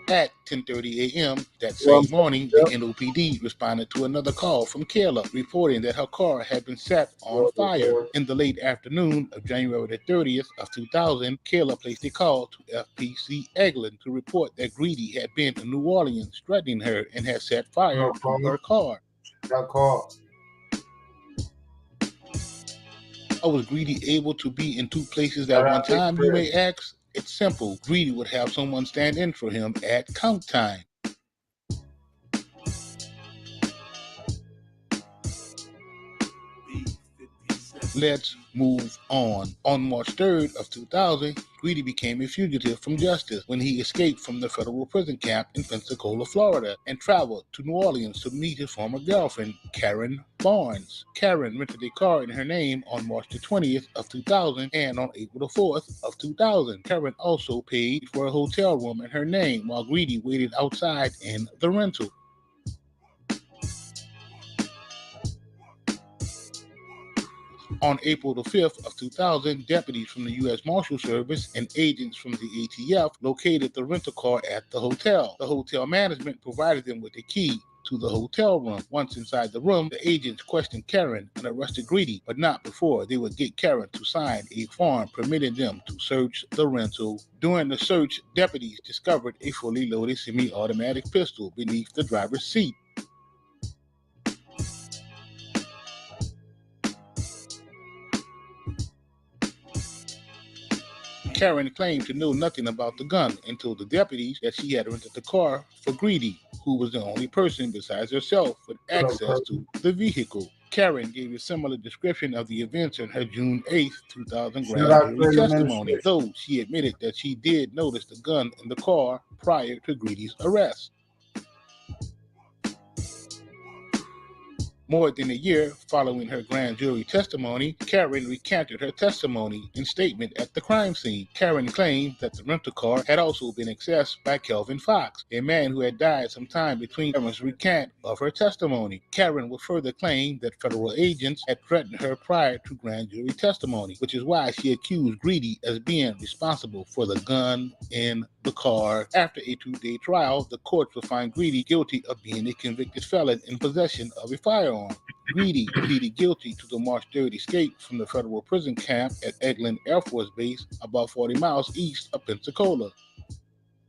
Speaker 19: At 10:30 a.m. that same morning, the NOPD responded to another call from Kayla, reporting that her car had been set on fire. In the late afternoon of January the 30th of 2000, Kayla placed a call to FPC Eglin to report that Greedy had been in New Orleans threatening her and had set fire to her car.
Speaker 2: That car.
Speaker 19: How was Greedy able to be in two places at one time, you may ask? It's simple. Greedy would have someone stand in for him at count time. Let's move on. On March 3rd of 2000, Greedy became a fugitive from justice when he escaped from the federal prison camp in Pensacola, Florida, and traveled to New Orleans to meet his former girlfriend, Karen Barnes. Karen rented a car in her name on March the 20th of 2000, and on April the 4th of 2000, Karen also paid for a hotel room in her name while Greedy waited outside in the rental. On April the 5th of 2000, deputies from the U.S. Marshal Service and agents from the ATF located the rental car at the hotel. The hotel management provided them with a key to the hotel room. Once inside the room, the agents questioned Karen and arrested Greedy, but not before they would get Karen to sign a form permitting them to search the rental. During the search, deputies discovered a fully loaded semi-automatic pistol beneath the driver's seat. Karen claimed to know nothing about the gun and told the deputies that she had rented the car for Greedy, who was the only person besides herself with access to the vehicle. Karen gave a similar description of the events in her June 8, 2000 grand jury testimony, though she admitted that she did notice the gun in the car prior to Greedy's arrest. More than a year following her grand jury testimony, Karen recanted her testimony and statement at the crime scene. Karen claimed that the rental car had also been accessed by Kelvin Fox, a man who had died sometime between Karen's recant of her testimony. Karen would further claim that federal agents had threatened her prior to grand jury testimony, which is why she accused Greedy as being responsible for the gun in the car. After a 2-day trial, the courts will find Greedy guilty of being a convicted felon in possession of a firearm. Greedy pleaded guilty to the March 3rd escape from the federal prison camp at Eglin Air Force Base, about 40 miles east of Pensacola.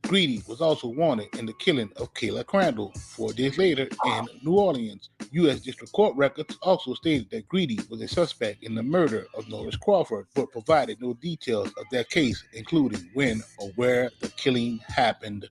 Speaker 19: Greedy was also wanted in the killing of Kayla Crandall 4 days later in New Orleans. U.S. District Court records also stated that Greedy was a suspect in the murder of Norris Crawford, but provided no details of that case, including when or where the killing happened.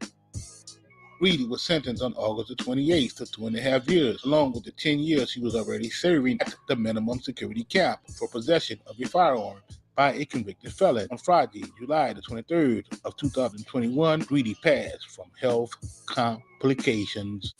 Speaker 19: Greedy was sentenced on August the 28th to 2.5 years, along with the 10 years he was already serving at the minimum security camp for possession of a firearm by a convicted felon. On Friday, July the 23rd of 2021, Greedy passed from health complications.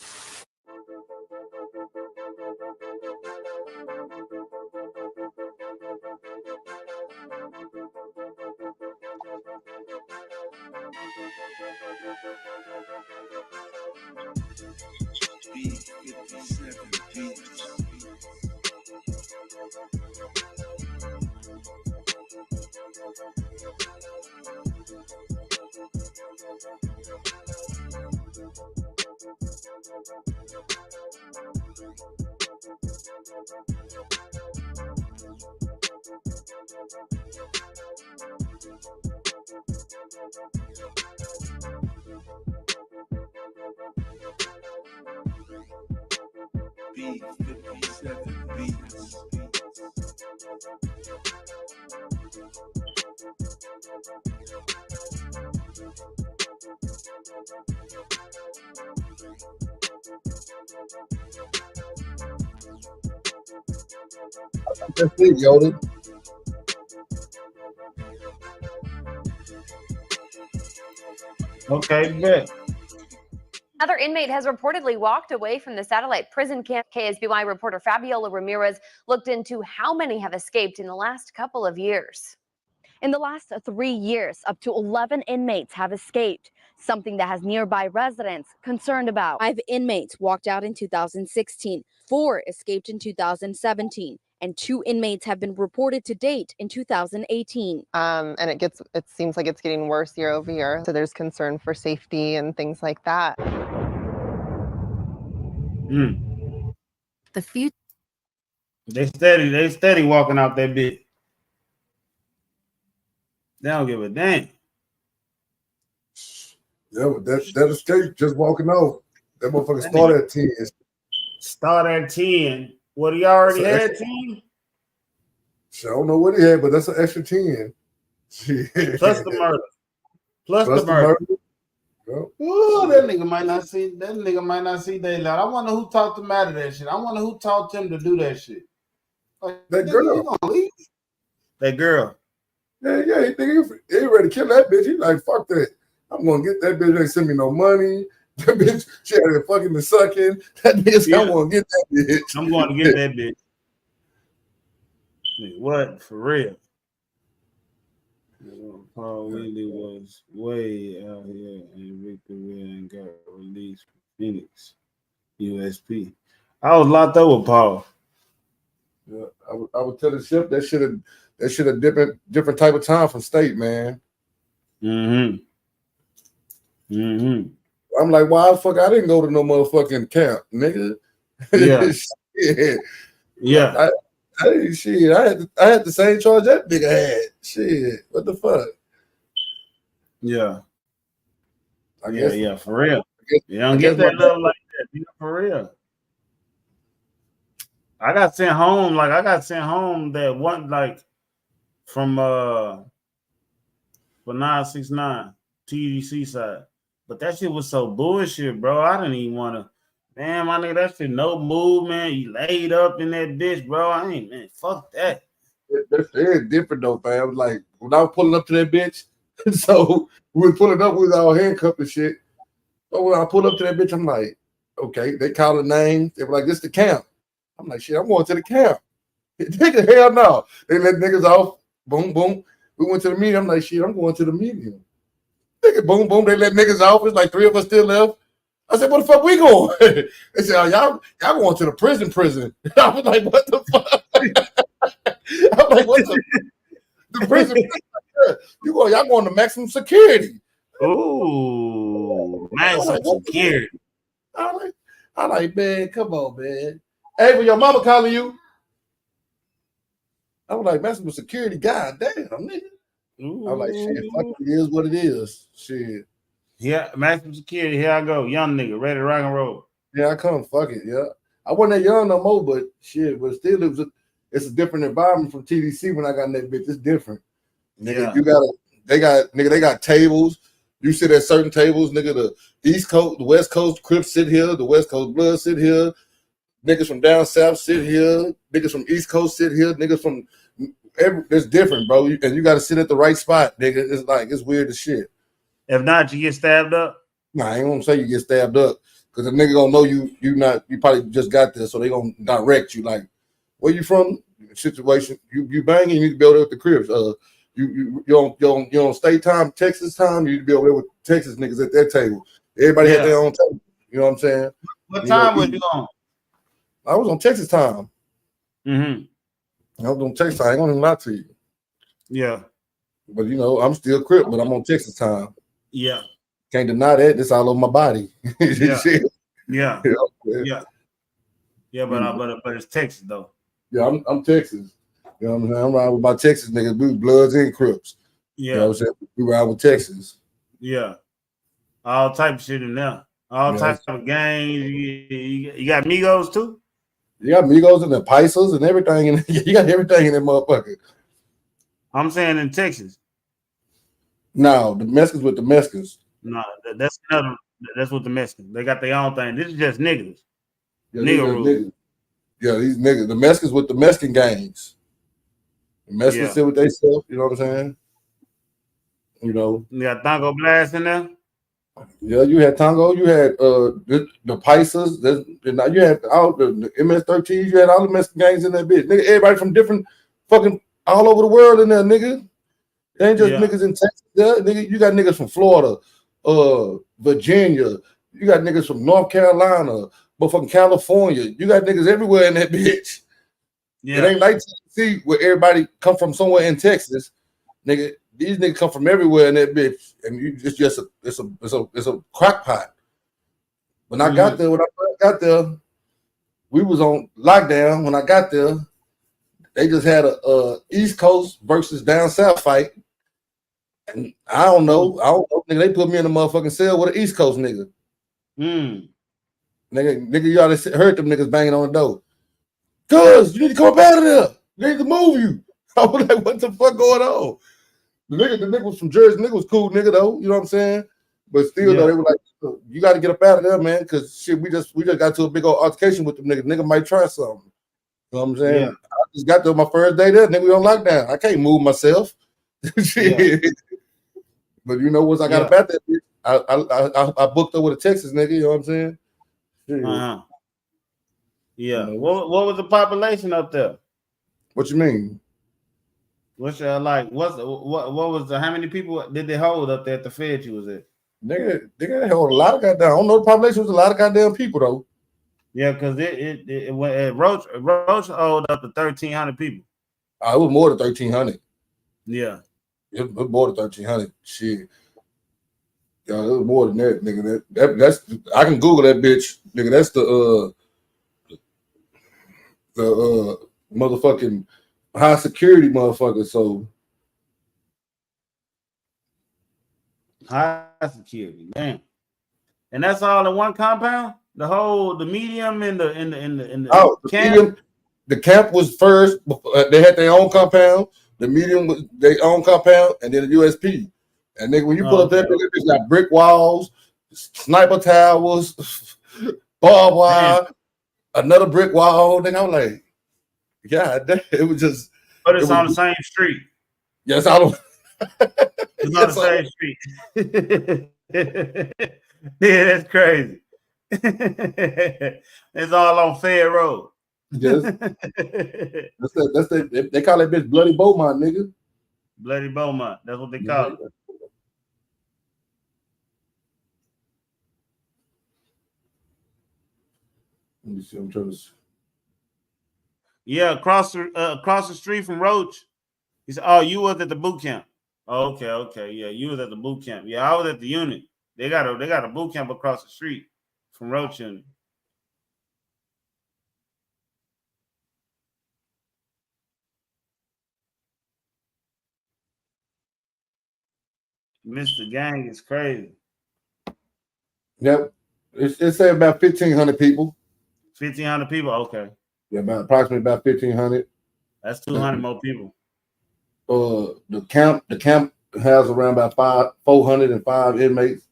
Speaker 5: B.7 Beats.
Speaker 24: That's it, YOLO.
Speaker 1: Okay, bet.
Speaker 9: Another inmate has reportedly walked away from the satellite prison camp. KSBY reporter Fabiola Ramirez looked into how many have escaped in the last couple of years.
Speaker 11: In the last 3 years, up to 11 inmates have escaped, something that has nearby residents concerned about. 5 inmates walked out in 2016, 4 escaped in 2017, and 2 inmates have been reported to date in 2018.
Speaker 23: And it seems like it's getting worse year over year. So there's concern for safety and things like that.
Speaker 11: The future.
Speaker 1: They steady walking out that bit. They don't give a damn.
Speaker 24: Yeah, that escape just walking off. That motherfucker started at 10.
Speaker 1: Start at 10. What, he already had 10?
Speaker 5: I don't know what he had, but that's an extra 10.
Speaker 1: Plus the murder. Plus the murder. Ooh, that nigga might not see. That nigga might not see daylight. I wonder who taught the matter that shit. I wonder who taught him to do that shit. Like,
Speaker 5: that
Speaker 1: nigga,
Speaker 5: girl.
Speaker 1: You gonna leave? That girl.
Speaker 5: Yeah, he ready to kill that bitch. He like, fuck that. I'm gonna get that bitch. Ain't send me no money. That bitch, she had to fucking the sucking. That bitch, I'm gonna get that bitch.
Speaker 1: I'm going to get that bitch. What? For real? Paul Wheatley was way out here and Victorville and got released from Phoenix, USP. I was locked up with Paul.
Speaker 5: Yeah, I would tell the ship that should have different type of time from state, man.
Speaker 1: Mm-hmm.
Speaker 5: I'm like, why the fuck I didn't go to no motherfucking camp, nigga?
Speaker 1: Yeah. Yeah.
Speaker 5: I had the same charge that nigga had. Shit, what the fuck?
Speaker 1: Yeah.
Speaker 5: I guess.
Speaker 1: Yeah, for real. You don't get that love like that. Yeah, for real. I got sent home that one, like, from for 969 TDC side. But that shit was so bullshit, bro. I didn't even want to. Man, my nigga, that shit no movement. You laid up in that bitch, bro. I ain't, man, fuck that.
Speaker 5: It's different though, fam. Like when I was pulling up to that bitch, so we were pulling up with our handcuffed and shit. So when I pulled up to that bitch, I'm like, okay, they called the name. They were like, this the camp. I'm like, shit, I'm going to the camp. Nigga, hell no. They let niggas off. Boom, boom. We went to the meeting. I'm like, shit, I'm going to the meeting. Nigga, boom, boom. They let niggas off. It's like 3 of us still left. I said, what the fuck we going? They said, oh, y'all going to the prison. I was like, what the fuck? I'm like, what the prison? Y'all going to maximum security.
Speaker 1: Ooh, maximum security.
Speaker 5: I'm like, man, come on, man. Hey, when your mama calling you, I was like, maximum security, goddamn, nigga. I'm like, shit, fuck it is what it is. Shit.
Speaker 1: Yeah, maximum security. Here I go, young nigga, ready to rock and roll.
Speaker 5: Yeah, I come. Fuck it. Yeah, I wasn't that young no more, but shit, but still, it's a different environment from TDC when I got in that bitch. It's different. Nigga, they got tables. You sit at certain tables, nigga. The East Coast, the West Coast Crips sit here. The West Coast Bloods sit here. Niggas from down south sit here. Niggas from East Coast sit here. Niggas from it's different, bro. And you got to sit at the right spot, nigga. It's like it's weird as shit.
Speaker 1: If not, you get stabbed up.
Speaker 5: Nah, I ain't gonna say you get stabbed up because the nigga gonna know you probably just got there, so they gonna direct you like, where you from? Situation you banging, you need to be over there with the Crips. You on state time, Texas time, you need to be over there with Texas niggas at their table. Everybody had their own table. You know what I'm saying?
Speaker 1: What time was you on?
Speaker 5: I was on Texas time.
Speaker 1: Mm-hmm.
Speaker 5: I was on Texas time. I ain't gonna lie to you.
Speaker 1: Yeah.
Speaker 5: But I'm still Crip, but I'm on Texas time.
Speaker 1: Yeah.
Speaker 5: Can't deny that. It's all over my body.
Speaker 1: Yeah. But it's Texas though.
Speaker 5: Yeah, I'm Texas. You know what I'm saying? I'm riding with my Texas niggas, we Bloods and Crips.
Speaker 1: Yeah.
Speaker 5: You know what I'm saying? We ride with Texas.
Speaker 1: Yeah. All type of shit in there. All types of gangs. You got Migos too?
Speaker 5: You got Migos and the Paisas and everything. You got everything in that motherfucker.
Speaker 1: I'm saying in Texas.
Speaker 5: No, the Mexicans with the Mexicans.
Speaker 1: No, that's with the Mexicans. They got their own thing. This is just niggas.
Speaker 5: Yeah, niggas. Yeah, these niggas. The Mexicans with the Mexican gangs. The Mexicans sit with they stuff. You know what I'm saying? You know.
Speaker 1: You got Tango Blast in there?
Speaker 5: Yeah, you had Tango. You had the Paisas. You had all the MS-13s. You had all the Mexican gangs in that bitch. Nigga, everybody from different fucking all over the world in there, nigga. It ain't just niggas in Texas. Yeah, nigga, you got niggas from Florida, Virginia. You got niggas from North Carolina, motherfucking California. You got niggas everywhere in that bitch. Yeah. It ain't like Tennessee where everybody come from somewhere in Texas, nigga. These niggas come from everywhere in that bitch, and it's a crack pot. When I got there, we was on lockdown. When I got there, they just had a East Coast versus down south fight. And I don't know, nigga. They put me in a motherfucking cell with an East Coast nigga. Nigga, you already heard them niggas banging on the door. Cuz, you need to come up out of there. They need to move you. I was like, what the fuck going on? The nigga was from Jersey. The nigga was cool nigga though. You know what I'm saying? But still though, they were like, you got to get up out of there, man, because shit, we just got to a big old altercation with them niggas. Nigga might try something. You know what I'm saying?
Speaker 1: Yeah.
Speaker 5: I just got there my first day there. Nigga, we on lockdown. I can't move myself. Shit. But you know, once I got about that bitch, I booked up with a Texas nigga. You know what I'm saying?
Speaker 1: Uh-huh. Yeah. What was the population up there?
Speaker 5: What you mean?
Speaker 1: What's like? What was the? How many people did they hold up there at the Fed you was at?
Speaker 5: Nigga, they hold a lot of goddamn. I don't know the population was a lot of goddamn people though.
Speaker 1: Yeah, because it went Roach hold up to 1,300 people.
Speaker 5: It was more than 1,300.
Speaker 1: Yeah.
Speaker 5: It was more than 1,300. Shit. Yeah, it was more than that, nigga. That's I can Google that bitch, nigga. That's the motherfucking high security motherfucker. So
Speaker 1: high security, damn. And that's all in one compound. The medium and the camp.
Speaker 5: Medium, the camp was first. They had their own compound. The medium was their own compound, and then the USP. And nigga, when you pull up that bitch got brick walls, sniper towers, barbed wire, another brick wall. Then I was like, God damn, it was just.
Speaker 1: But it's on the same street.
Speaker 5: Yes, I don't.
Speaker 1: It's on the same street. Yeah, that's crazy. It's all on Fair Road.
Speaker 5: Yes. That's they call that bitch Bloody Beaumont, nigga.
Speaker 1: Bloody Beaumont. That's what they call it.
Speaker 5: Let me see. I'm trying to.
Speaker 1: Yeah, across the street from Roach. He said, "Oh, you was at the boot camp." Oh, okay, yeah, you was at the boot camp. Yeah, I was at the unit. They got a boot camp across the street from Roach unit. Mr. Gang is crazy.
Speaker 5: Yep, it's say about 1,500 people.
Speaker 1: 1,500 people. Okay.
Speaker 5: Yeah, approximately about 1,500.
Speaker 1: That's 200 more people.
Speaker 5: The camp has around about 405 inmates.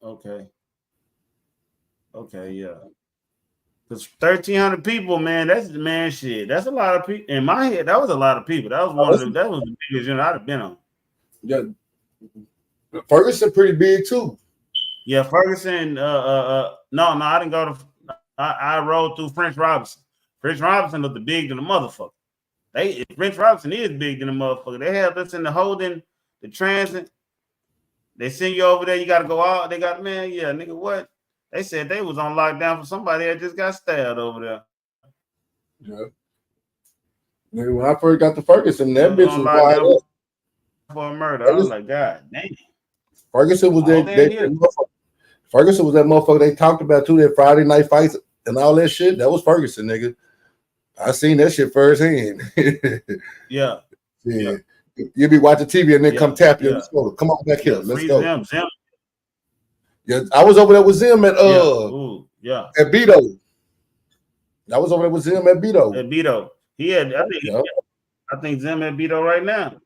Speaker 1: Okay, yeah. Because 1,300 people, man, that's shit. That's a lot of people. In my head, that was a lot of people. That was that was the biggest unit I'd have been on.
Speaker 5: Yeah. Ferguson pretty big too.
Speaker 1: Yeah, Ferguson. No, I didn't go to. I rode through French Robinson. French Robinson looked big than a motherfucker. French Robinson is big than a motherfucker. They have us in the holding, the transit. They send you over there. You got to go out. They got nigga, what? They said they was on lockdown for somebody that just got stabbed over there.
Speaker 5: Yeah. Nigga, when I first got to Ferguson, that bitch was wide up
Speaker 1: for a murder. I was like, God damn.
Speaker 5: Ferguson was Ferguson was that motherfucker they talked about too. That Friday night fights and all that shit. That was Ferguson, nigga. I seen that shit firsthand.
Speaker 1: Yeah.
Speaker 5: You be watching TV and then come tap you. Let's go. Come on back here. Let's go.
Speaker 1: Zim.
Speaker 5: Yeah, I was over there with Zim at
Speaker 1: at
Speaker 5: Beto. I was over there with Zim at Beto.
Speaker 1: At Beto. I think Zim at Beto right now.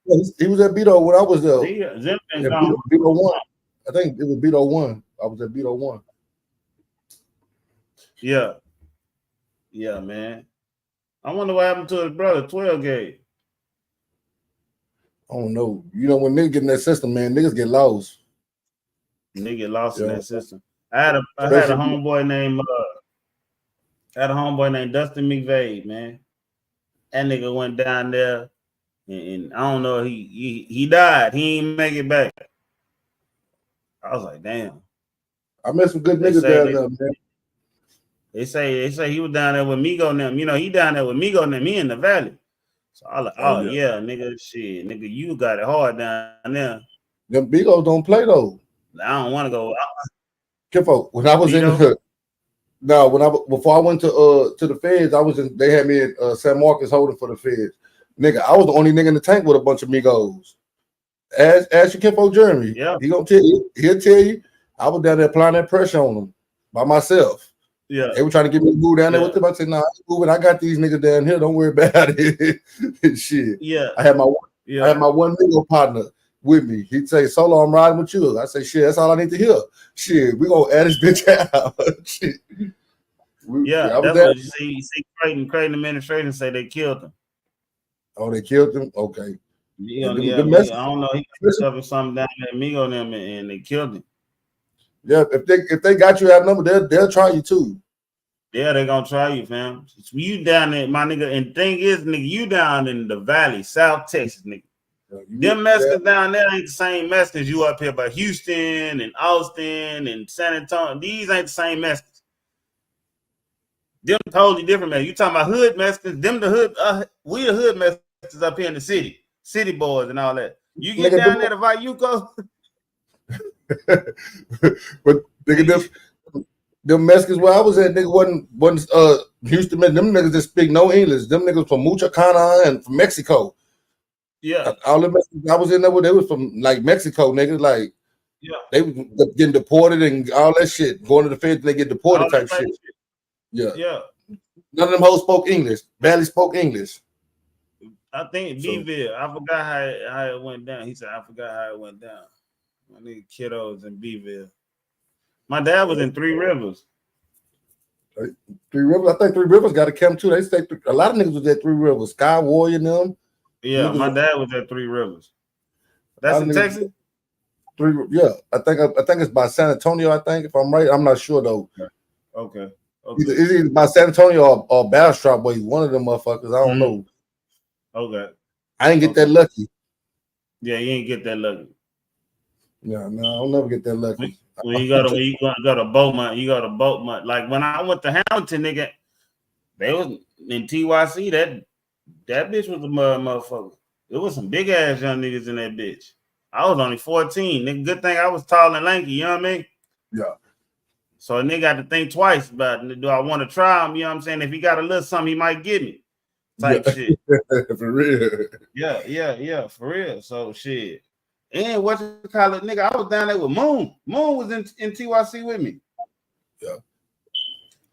Speaker 5: Yeah, he was at Beto when I was there.
Speaker 1: Zim
Speaker 5: Beto 1. I think it was Beto 1. I was at Beto 1.
Speaker 1: Yeah. Yeah, man. I wonder what happened to his brother, 12 gauge.
Speaker 5: I don't know. You know, when niggas get in that system, man, niggas get lost.
Speaker 1: They get lost in that system. I had a homeboy named Dustin McVeigh, man. That nigga went down there and I don't know, he died. He ain't make it back. I was like, damn.
Speaker 5: I met some good niggas down there, man.
Speaker 1: They say he was down there with Migo and them. You know, he down there with Migo and them. He in the valley. So I was like, yeah, nigga, shit, nigga, you got it hard down there.
Speaker 5: Them Migos don't play though.
Speaker 1: I don't want to go.
Speaker 5: When I was before I went to the feds, I was in. They had me at San Marcos holding for the feds. Nigga, I was the only nigga in the tank with a bunch of Migos. Ask your kinfolk Jeremy.
Speaker 1: Yeah,
Speaker 5: he gonna tell you. He'll tell you. I was down there applying that pressure on them by myself.
Speaker 1: Yeah.
Speaker 5: They were trying to get me to move down there
Speaker 1: Yeah.
Speaker 5: with them. I said, "No, I ain't moving. I got these niggas down here. Don't worry about it." Shit.
Speaker 1: Yeah.
Speaker 5: I had my one nigga partner with me. He'd say, "Solo, I'm riding with you." I say, "Shit, that's all I need to hear." Shit, we gonna add this bitch out. Shit.
Speaker 1: Yeah, that's what you see. You see Creighton administration say they killed him.
Speaker 5: Oh, they killed him? Okay.
Speaker 1: Yeah,
Speaker 5: Them
Speaker 1: I
Speaker 5: messages-
Speaker 1: don't know. He got stuff or something down there, Migo them, and they killed him.
Speaker 5: Yeah, if they got you that number, they'll try you too.
Speaker 1: Yeah, they gonna try you, fam. You down there, my nigga. And thing is, nigga, you down in the valley, South Texas, nigga. Them Mexicans down there ain't the same Mexicans you up here, but Houston and Austin and San Antonio. These ain't the same Mexicans. Them totally different, man. You talking about hood Mexicans? Them the hood. We the hood Mexicans up here in the city boys and all that. You get
Speaker 5: Nigga,
Speaker 1: down there to Vayuco.
Speaker 5: But nigga, them Mexicans where I was at, nigga wasn't Houston. Them niggas that speak no English. Them niggas from Mucha Cana and from Mexico.
Speaker 1: Yeah,
Speaker 5: all the Mexicans I was in there with, they was from like Mexico, niggas. Like,
Speaker 1: yeah,
Speaker 5: they was getting deported and all that shit. Going to the feds, they get deported type shit. Yeah,
Speaker 1: yeah.
Speaker 5: None of them hoes spoke English. Barely spoke English.
Speaker 1: I think Beeville. I forgot how it went down. He said, I forgot how it went down. My nigga kiddos in Beeville. My dad was in Three Rivers.
Speaker 5: Three Rivers. I think Three Rivers got a camp too. They say a lot of niggas was at Three Rivers. Sky Warrior and them.
Speaker 1: Yeah,
Speaker 5: niggas
Speaker 1: my dad was at Three Rivers. That's in Texas?
Speaker 5: Yeah, I think it's by San Antonio. I think if I'm right, I'm not sure though.
Speaker 1: Okay.
Speaker 5: It's either by San Antonio or Bastrop Boy. One of them motherfuckers. I don't know.
Speaker 1: Okay.
Speaker 5: I ain't get that lucky.
Speaker 1: Yeah, you ain't get that lucky.
Speaker 5: No, I'll never get that lucky.
Speaker 1: When you go to Beaumont, you go to Beaumont. Like when I went to Hamilton, nigga, they was in TYC. That bitch was a motherfucker. There was some big ass young niggas in that bitch. I was only 14. Nigga, good thing I was tall and lanky, you know what I mean?
Speaker 5: Yeah.
Speaker 1: So a nigga got to think twice about it. Do I want to try him? You know what I'm saying? If he got a little something, he might get me. Type shit.
Speaker 5: For real.
Speaker 1: Yeah, for real. So shit. And what you call it, nigga? I was down there with Moon. Moon was in TYC with me.
Speaker 5: Yeah.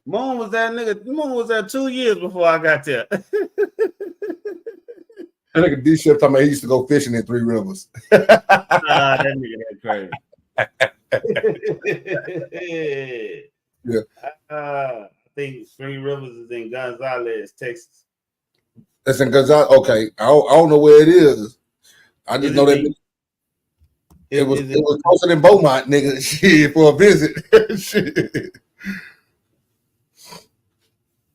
Speaker 1: Moon was that nigga. Moon was there 2 years before I got there.
Speaker 5: That nigga D-Chef talking about he used to go fishing in Three Rivers.
Speaker 1: That nigga that crazy.
Speaker 5: Yeah.
Speaker 1: I think Three Rivers is in Gonzales, Texas.
Speaker 5: That's in Gonzales. Okay. I don't know where it is. I just know that it was closer than Beaumont, nigga. Shit, for a visit. Shit.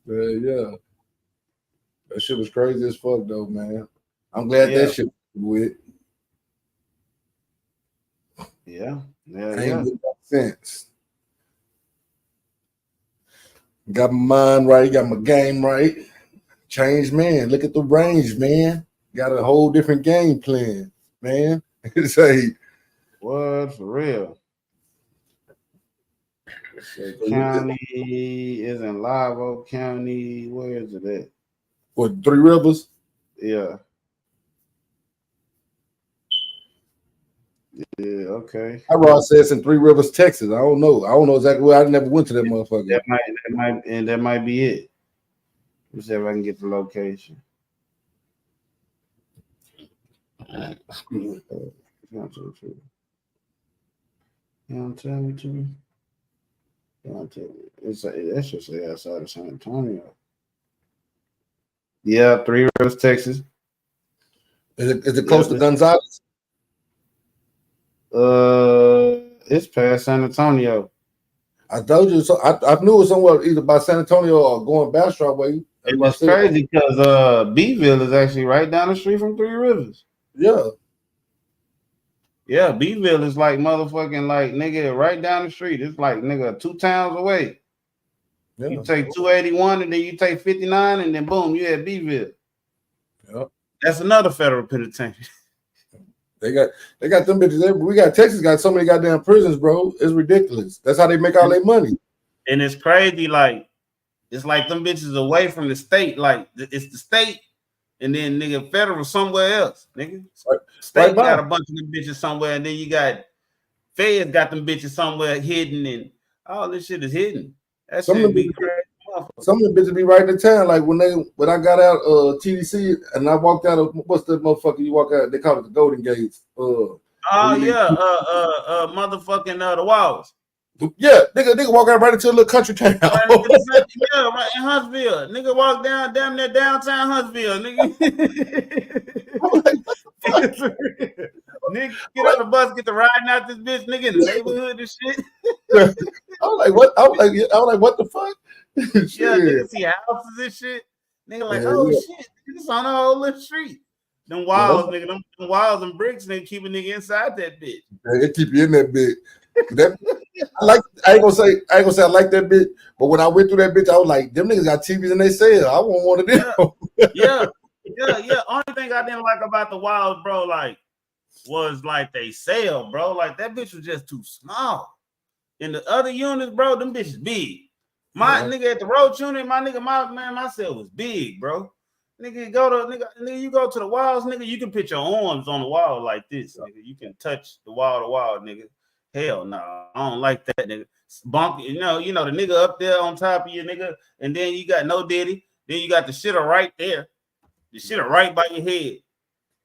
Speaker 5: Yeah. That shit was crazy as fuck though, man. I'm glad that shit was with.
Speaker 1: Yeah.
Speaker 5: Ain't good sense. Got my mind right, got my game right. Changed man. Look at the range, man. Got a whole different game plan, man. Say
Speaker 1: what for real? County is in Live Oak County. Where is it at?
Speaker 5: What, Three Rivers?
Speaker 1: Yeah. Yeah, okay.
Speaker 5: I Ross says in Three Rivers, Texas. I don't know exactly where. I never went to that motherfucker.
Speaker 1: That might be it. Let's see if I can get the location. You don't tell me to. That's just outside of San Antonio. Yeah, Three Rivers, Texas.
Speaker 5: Is it close to Gonzales?
Speaker 1: It's past San Antonio.
Speaker 5: I told you so. I knew it was somewhere either by San Antonio or going Bastrop way.
Speaker 1: It's crazy because Beeville is actually right down the street from Three Rivers.
Speaker 5: Yeah.
Speaker 1: Yeah, Beeville is like motherfucking like nigga right down the street. It's like nigga 2 towns away. Yeah. You take 281 and then you take 59 and then boom, you at Beeville.
Speaker 5: Yep.
Speaker 1: That's another federal penitentiary.
Speaker 5: They got them bitches. We got Texas got so many goddamn prisons, bro. It's ridiculous. That's how they make all their money.
Speaker 1: And it's crazy, like it's like them bitches away from the state. Like it's the state, and then nigga federal somewhere else. Nigga, state got a bunch of them bitches somewhere, and then you got feds got them bitches somewhere hidden, and all this shit is hidden. That
Speaker 5: Some of
Speaker 1: shit
Speaker 5: them
Speaker 1: be
Speaker 5: bitches,
Speaker 1: crazy.
Speaker 5: some of them bitches be right in town. Like when I got out TDC and I walked out of what's that motherfucker you walk out? They call it the Golden Gates.
Speaker 1: Oh yeah, motherfucking the walls.
Speaker 5: Yeah, nigga walk out right into a little country town.
Speaker 1: Yeah, right in Huntsville. Nigga walk damn near downtown Huntsville. Nigga. Nigga get on the bus, get to riding out this bitch, nigga, in the neighborhood and shit.
Speaker 5: I was like, what? I was like, what the fuck?
Speaker 1: Yeah, nigga see houses and shit. Nigga like, oh shit, this on the whole little street. Them walls, nigga, them walls and bricks, nigga, keep a nigga inside that bitch.
Speaker 5: Yeah, it keep you in that bitch. I ain't gonna say I like that bitch, but when I went through that bitch, I was like, them niggas got TVs in they cell. I want one of them.
Speaker 1: Yeah. Only thing I didn't like about the Wilds, bro, like, was like they sell, bro. Like that bitch was just too small. In the other units, bro, them bitches big. My nigga at the road unit, my cell was big, bro. Nigga, you go to the walls, nigga, you can put your arms on the wall like this, nigga. You can touch the wall to wall, nigga. Hell no, I don't like that, nigga. Bump, you know the nigga up there on top of you, nigga, and then you got no diddy, then you got the shitter right there. The shitter right by your head.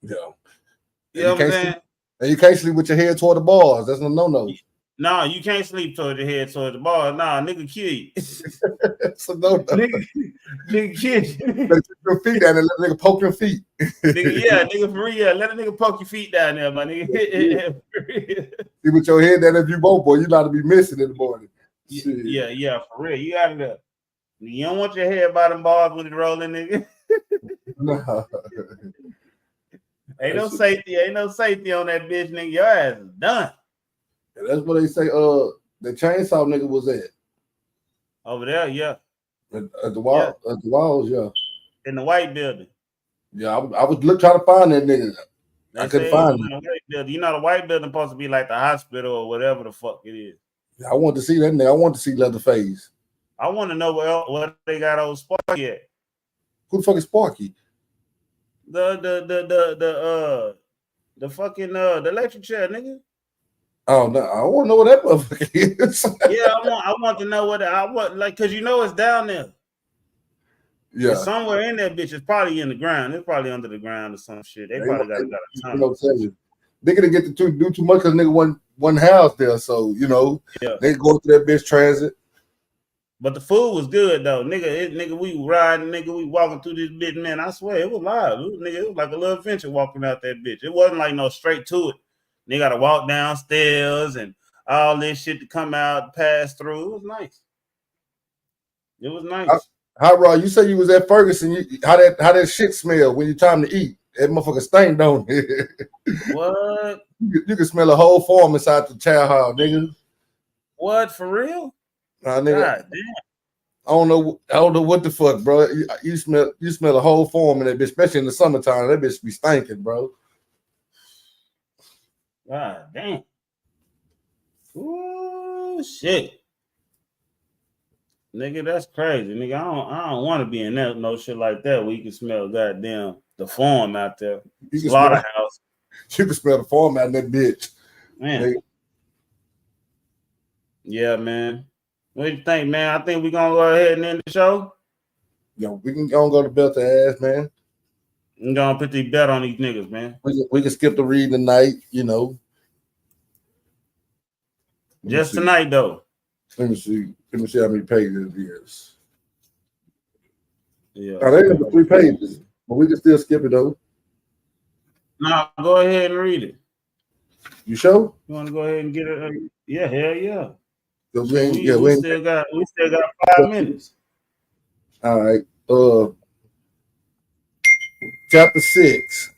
Speaker 5: Yeah.
Speaker 1: You know what I'm saying?
Speaker 5: And you can't sleep with your head toward the bars. That's no.
Speaker 1: No, you can't sleep toward your head toward the bars. Nah, nigga kill you.
Speaker 5: It's a no.
Speaker 1: Nigga kill you.
Speaker 5: Better keep your feet down and let a nigga poke your feet.
Speaker 1: nigga, for real. Let a nigga poke your feet down there, my nigga.
Speaker 5: See with your head down if you both, boy, you got to be missing in the morning.
Speaker 1: Yeah, for real. You out of there. You don't want your head by them bars when it's rolling, nigga.
Speaker 5: Nah.
Speaker 1: Ain't no safety on that bitch, nigga. Your ass is done.
Speaker 5: And that's what they say. The chainsaw nigga was at
Speaker 1: over there, yeah.
Speaker 5: At the wall, at the walls, yeah.
Speaker 1: In the white building.
Speaker 5: Yeah, I was trying to find that nigga. I couldn't find him.
Speaker 1: You know, the white building supposed to be like the hospital or whatever the fuck it is.
Speaker 5: I want to see that nigga. I want to see Leatherface.
Speaker 1: I want to know what they got old Sparky at.
Speaker 5: Who the fuck is Sparky?
Speaker 1: The fucking the electric chair, nigga.
Speaker 5: Oh no, I want to know what that motherfucker is.
Speaker 1: Yeah, I want to know because it's down there.
Speaker 5: Yeah,
Speaker 1: it's somewhere in that bitch. It's probably in the ground. It's probably under the ground or some shit. They probably got a ton.
Speaker 5: They could get to do too much because nigga one house there, so they go through that bitch transit.
Speaker 1: But the food was good though, nigga. We riding, nigga. We walking through this bitch, man. I swear it was live, it was like a little adventure walking out that bitch. It wasn't like no straight to it. They got to walk downstairs and all this shit to come out, pass through. It was nice. It was nice.
Speaker 5: How Raw? You say you was at Ferguson. How that shit smell when you time to eat? That motherfucker stink, don't it?
Speaker 1: What?
Speaker 5: You can smell a whole farm inside the chow hall, nigga.
Speaker 1: What, for real?
Speaker 5: Nigga.
Speaker 1: God damn.
Speaker 5: I don't know what the fuck, bro. You smell a whole farm in that bitch, especially in the summertime. That bitch be stinking, bro.
Speaker 1: God damn. Ooh, shit. Nigga, that's crazy. Nigga, I don't want to be in that no shit like that where you can smell goddamn the farm out there. Slaughterhouse.
Speaker 5: You can smell the farm out in that bitch.
Speaker 1: Man.
Speaker 5: Nigga.
Speaker 1: Yeah, man. What do you think, man? I think we're gonna go ahead and end the show.
Speaker 5: Yo, we can go to belt the ass, man.
Speaker 1: I'm gonna put the bet on these niggas, man.
Speaker 5: We can skip the reading tonight,
Speaker 1: Just tonight, though.
Speaker 5: Let me see how many pages it is.
Speaker 1: Yeah.
Speaker 5: Now, they have 3 pages, but we can still skip it though.
Speaker 1: No, go ahead and read it.
Speaker 5: You sure?
Speaker 1: You want to go ahead and get it? Yeah, hell yeah.
Speaker 5: We
Speaker 1: still got 5 minutes.
Speaker 5: All right. Chapter 6.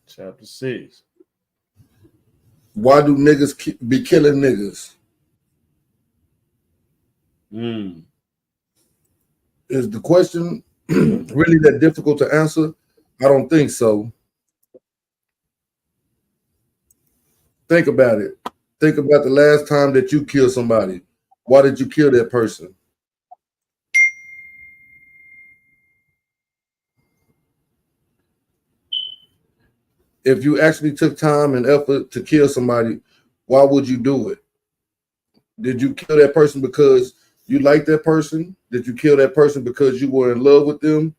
Speaker 1: Chapter 6.
Speaker 5: Why do niggas be killing niggas? Is the question really that difficult to answer? I don't think so. Think about it. Think about the last time that you killed somebody. Why did you kill that person? If you actually took time and effort to kill somebody, why would you do it? Did you kill that person because you like that person? Did you kill that person because you were in love with them?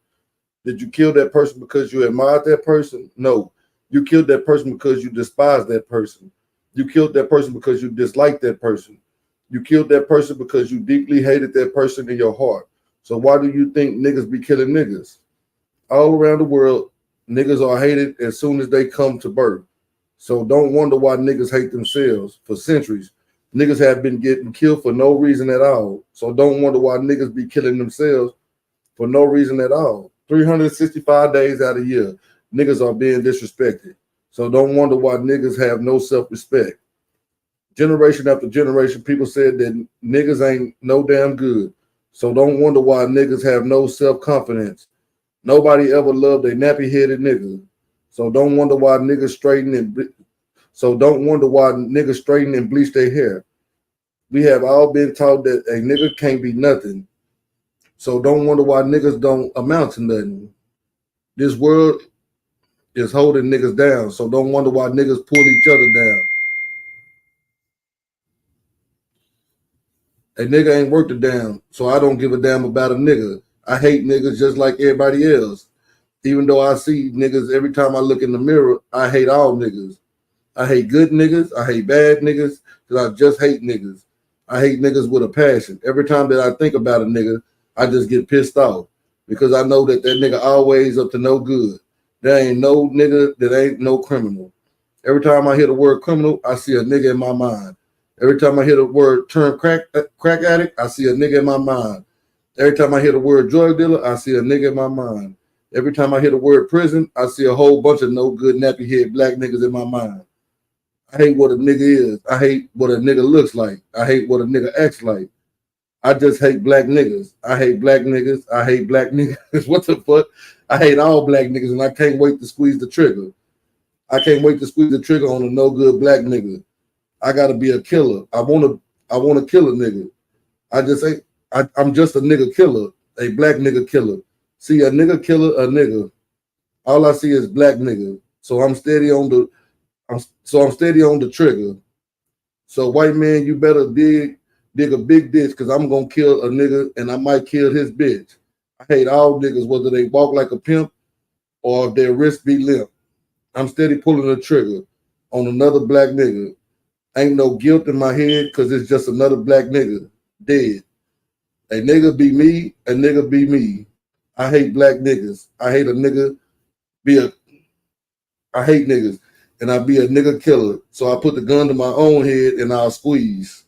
Speaker 5: Did you kill that person because you admired that person? No. You killed that person because you despised that person. You killed that person because you disliked that person. You killed that person because you deeply hated that person in your heart. So why do you think niggas be killing niggas? All around the world, niggas are hated as soon as they come to birth. So don't wonder why niggas hate themselves. For centuries, niggas have been getting killed for no reason at all. So don't wonder why niggas be killing themselves for no reason at all. 365 days out of the year, niggas are being disrespected. So don't wonder why niggas have no self-respect. Generation after generation, people said that niggas ain't no damn good. So don't wonder why niggas have no self-confidence. Nobody ever loved a nappy-headed nigga. So don't wonder why niggas straighten and bleach their hair. We have all been taught that a nigga can't be nothing. So don't wonder why niggas don't amount to nothing. This world is holding niggas down. So don't wonder why niggas pull each other down. A nigga ain't worth a damn, so I don't give a damn about a nigga. I hate niggas just like everybody else. Even though I see niggas every time I look in the mirror, I hate all niggas. I hate good niggas. I hate bad niggas because I just hate niggas. I hate niggas with a passion. Every time that I think about a nigga, I just get pissed off because I know that nigga always up to no good. There ain't no nigga that ain't no criminal. Every time I hear the word criminal, I see a nigga in my mind. Every time I hear the word term crack addict, I see a nigga in my mind. Every time I hear the word drug dealer, I see a nigga in my mind. Every time I hear the word prison, I see a whole bunch of no good nappy head black niggas in my mind. I hate what a nigga is. I hate what a nigga looks like. I hate what a nigga acts like. I just hate black niggas. I hate black niggas. I hate black niggas. What the fuck? I hate all black niggas, and I can't wait to squeeze the trigger. I can't wait to squeeze the trigger on a no good black nigga. I gotta be a killer. I wanna kill a nigga. I'm just a nigga killer, a black nigga killer. See a nigga killer, a nigga. All I see is black nigga. So I'm steady on the trigger. So white man, you better dig a big ditch because I'm gonna kill a nigga and I might kill his bitch. I hate all niggas, whether they walk like a pimp or if their wrist be limp. I'm steady pulling the trigger on another black nigga. Ain't no guilt in my head because it's just another black nigga dead. A nigga be me, a nigga be me. I hate black niggas. I hate niggas, and I be a nigga killer. So I put the gun to my own head and I'll squeeze.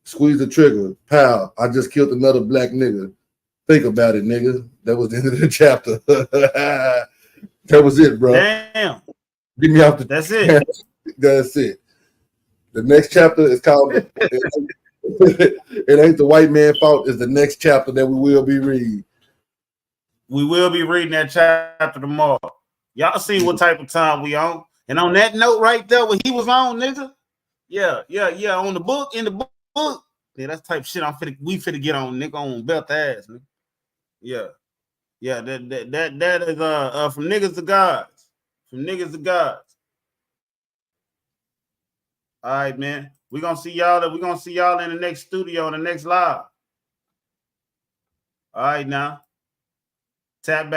Speaker 5: Squeeze the trigger. Pow. I just killed another black nigga. Think about it, nigga. That was the end of the chapter. That was it, bro.
Speaker 1: Damn.
Speaker 5: Get me off the.
Speaker 1: That's it.
Speaker 5: That's it. The next chapter is called It Ain't the White Man's Fault is the next chapter that we will be reading.
Speaker 1: We will be reading that chapter tomorrow. Y'all see what type of time we on. And on that note right there, what he was on, nigga. Yeah. On the book, in the book. Yeah, that's type of shit we finna get on, nigga, on belt ass, nigga. Yeah. Yeah, that is from niggas to gods. From niggas to gods. All right, man. We're gonna see y'all in the next studio, in the next live. All right, now. Tap back.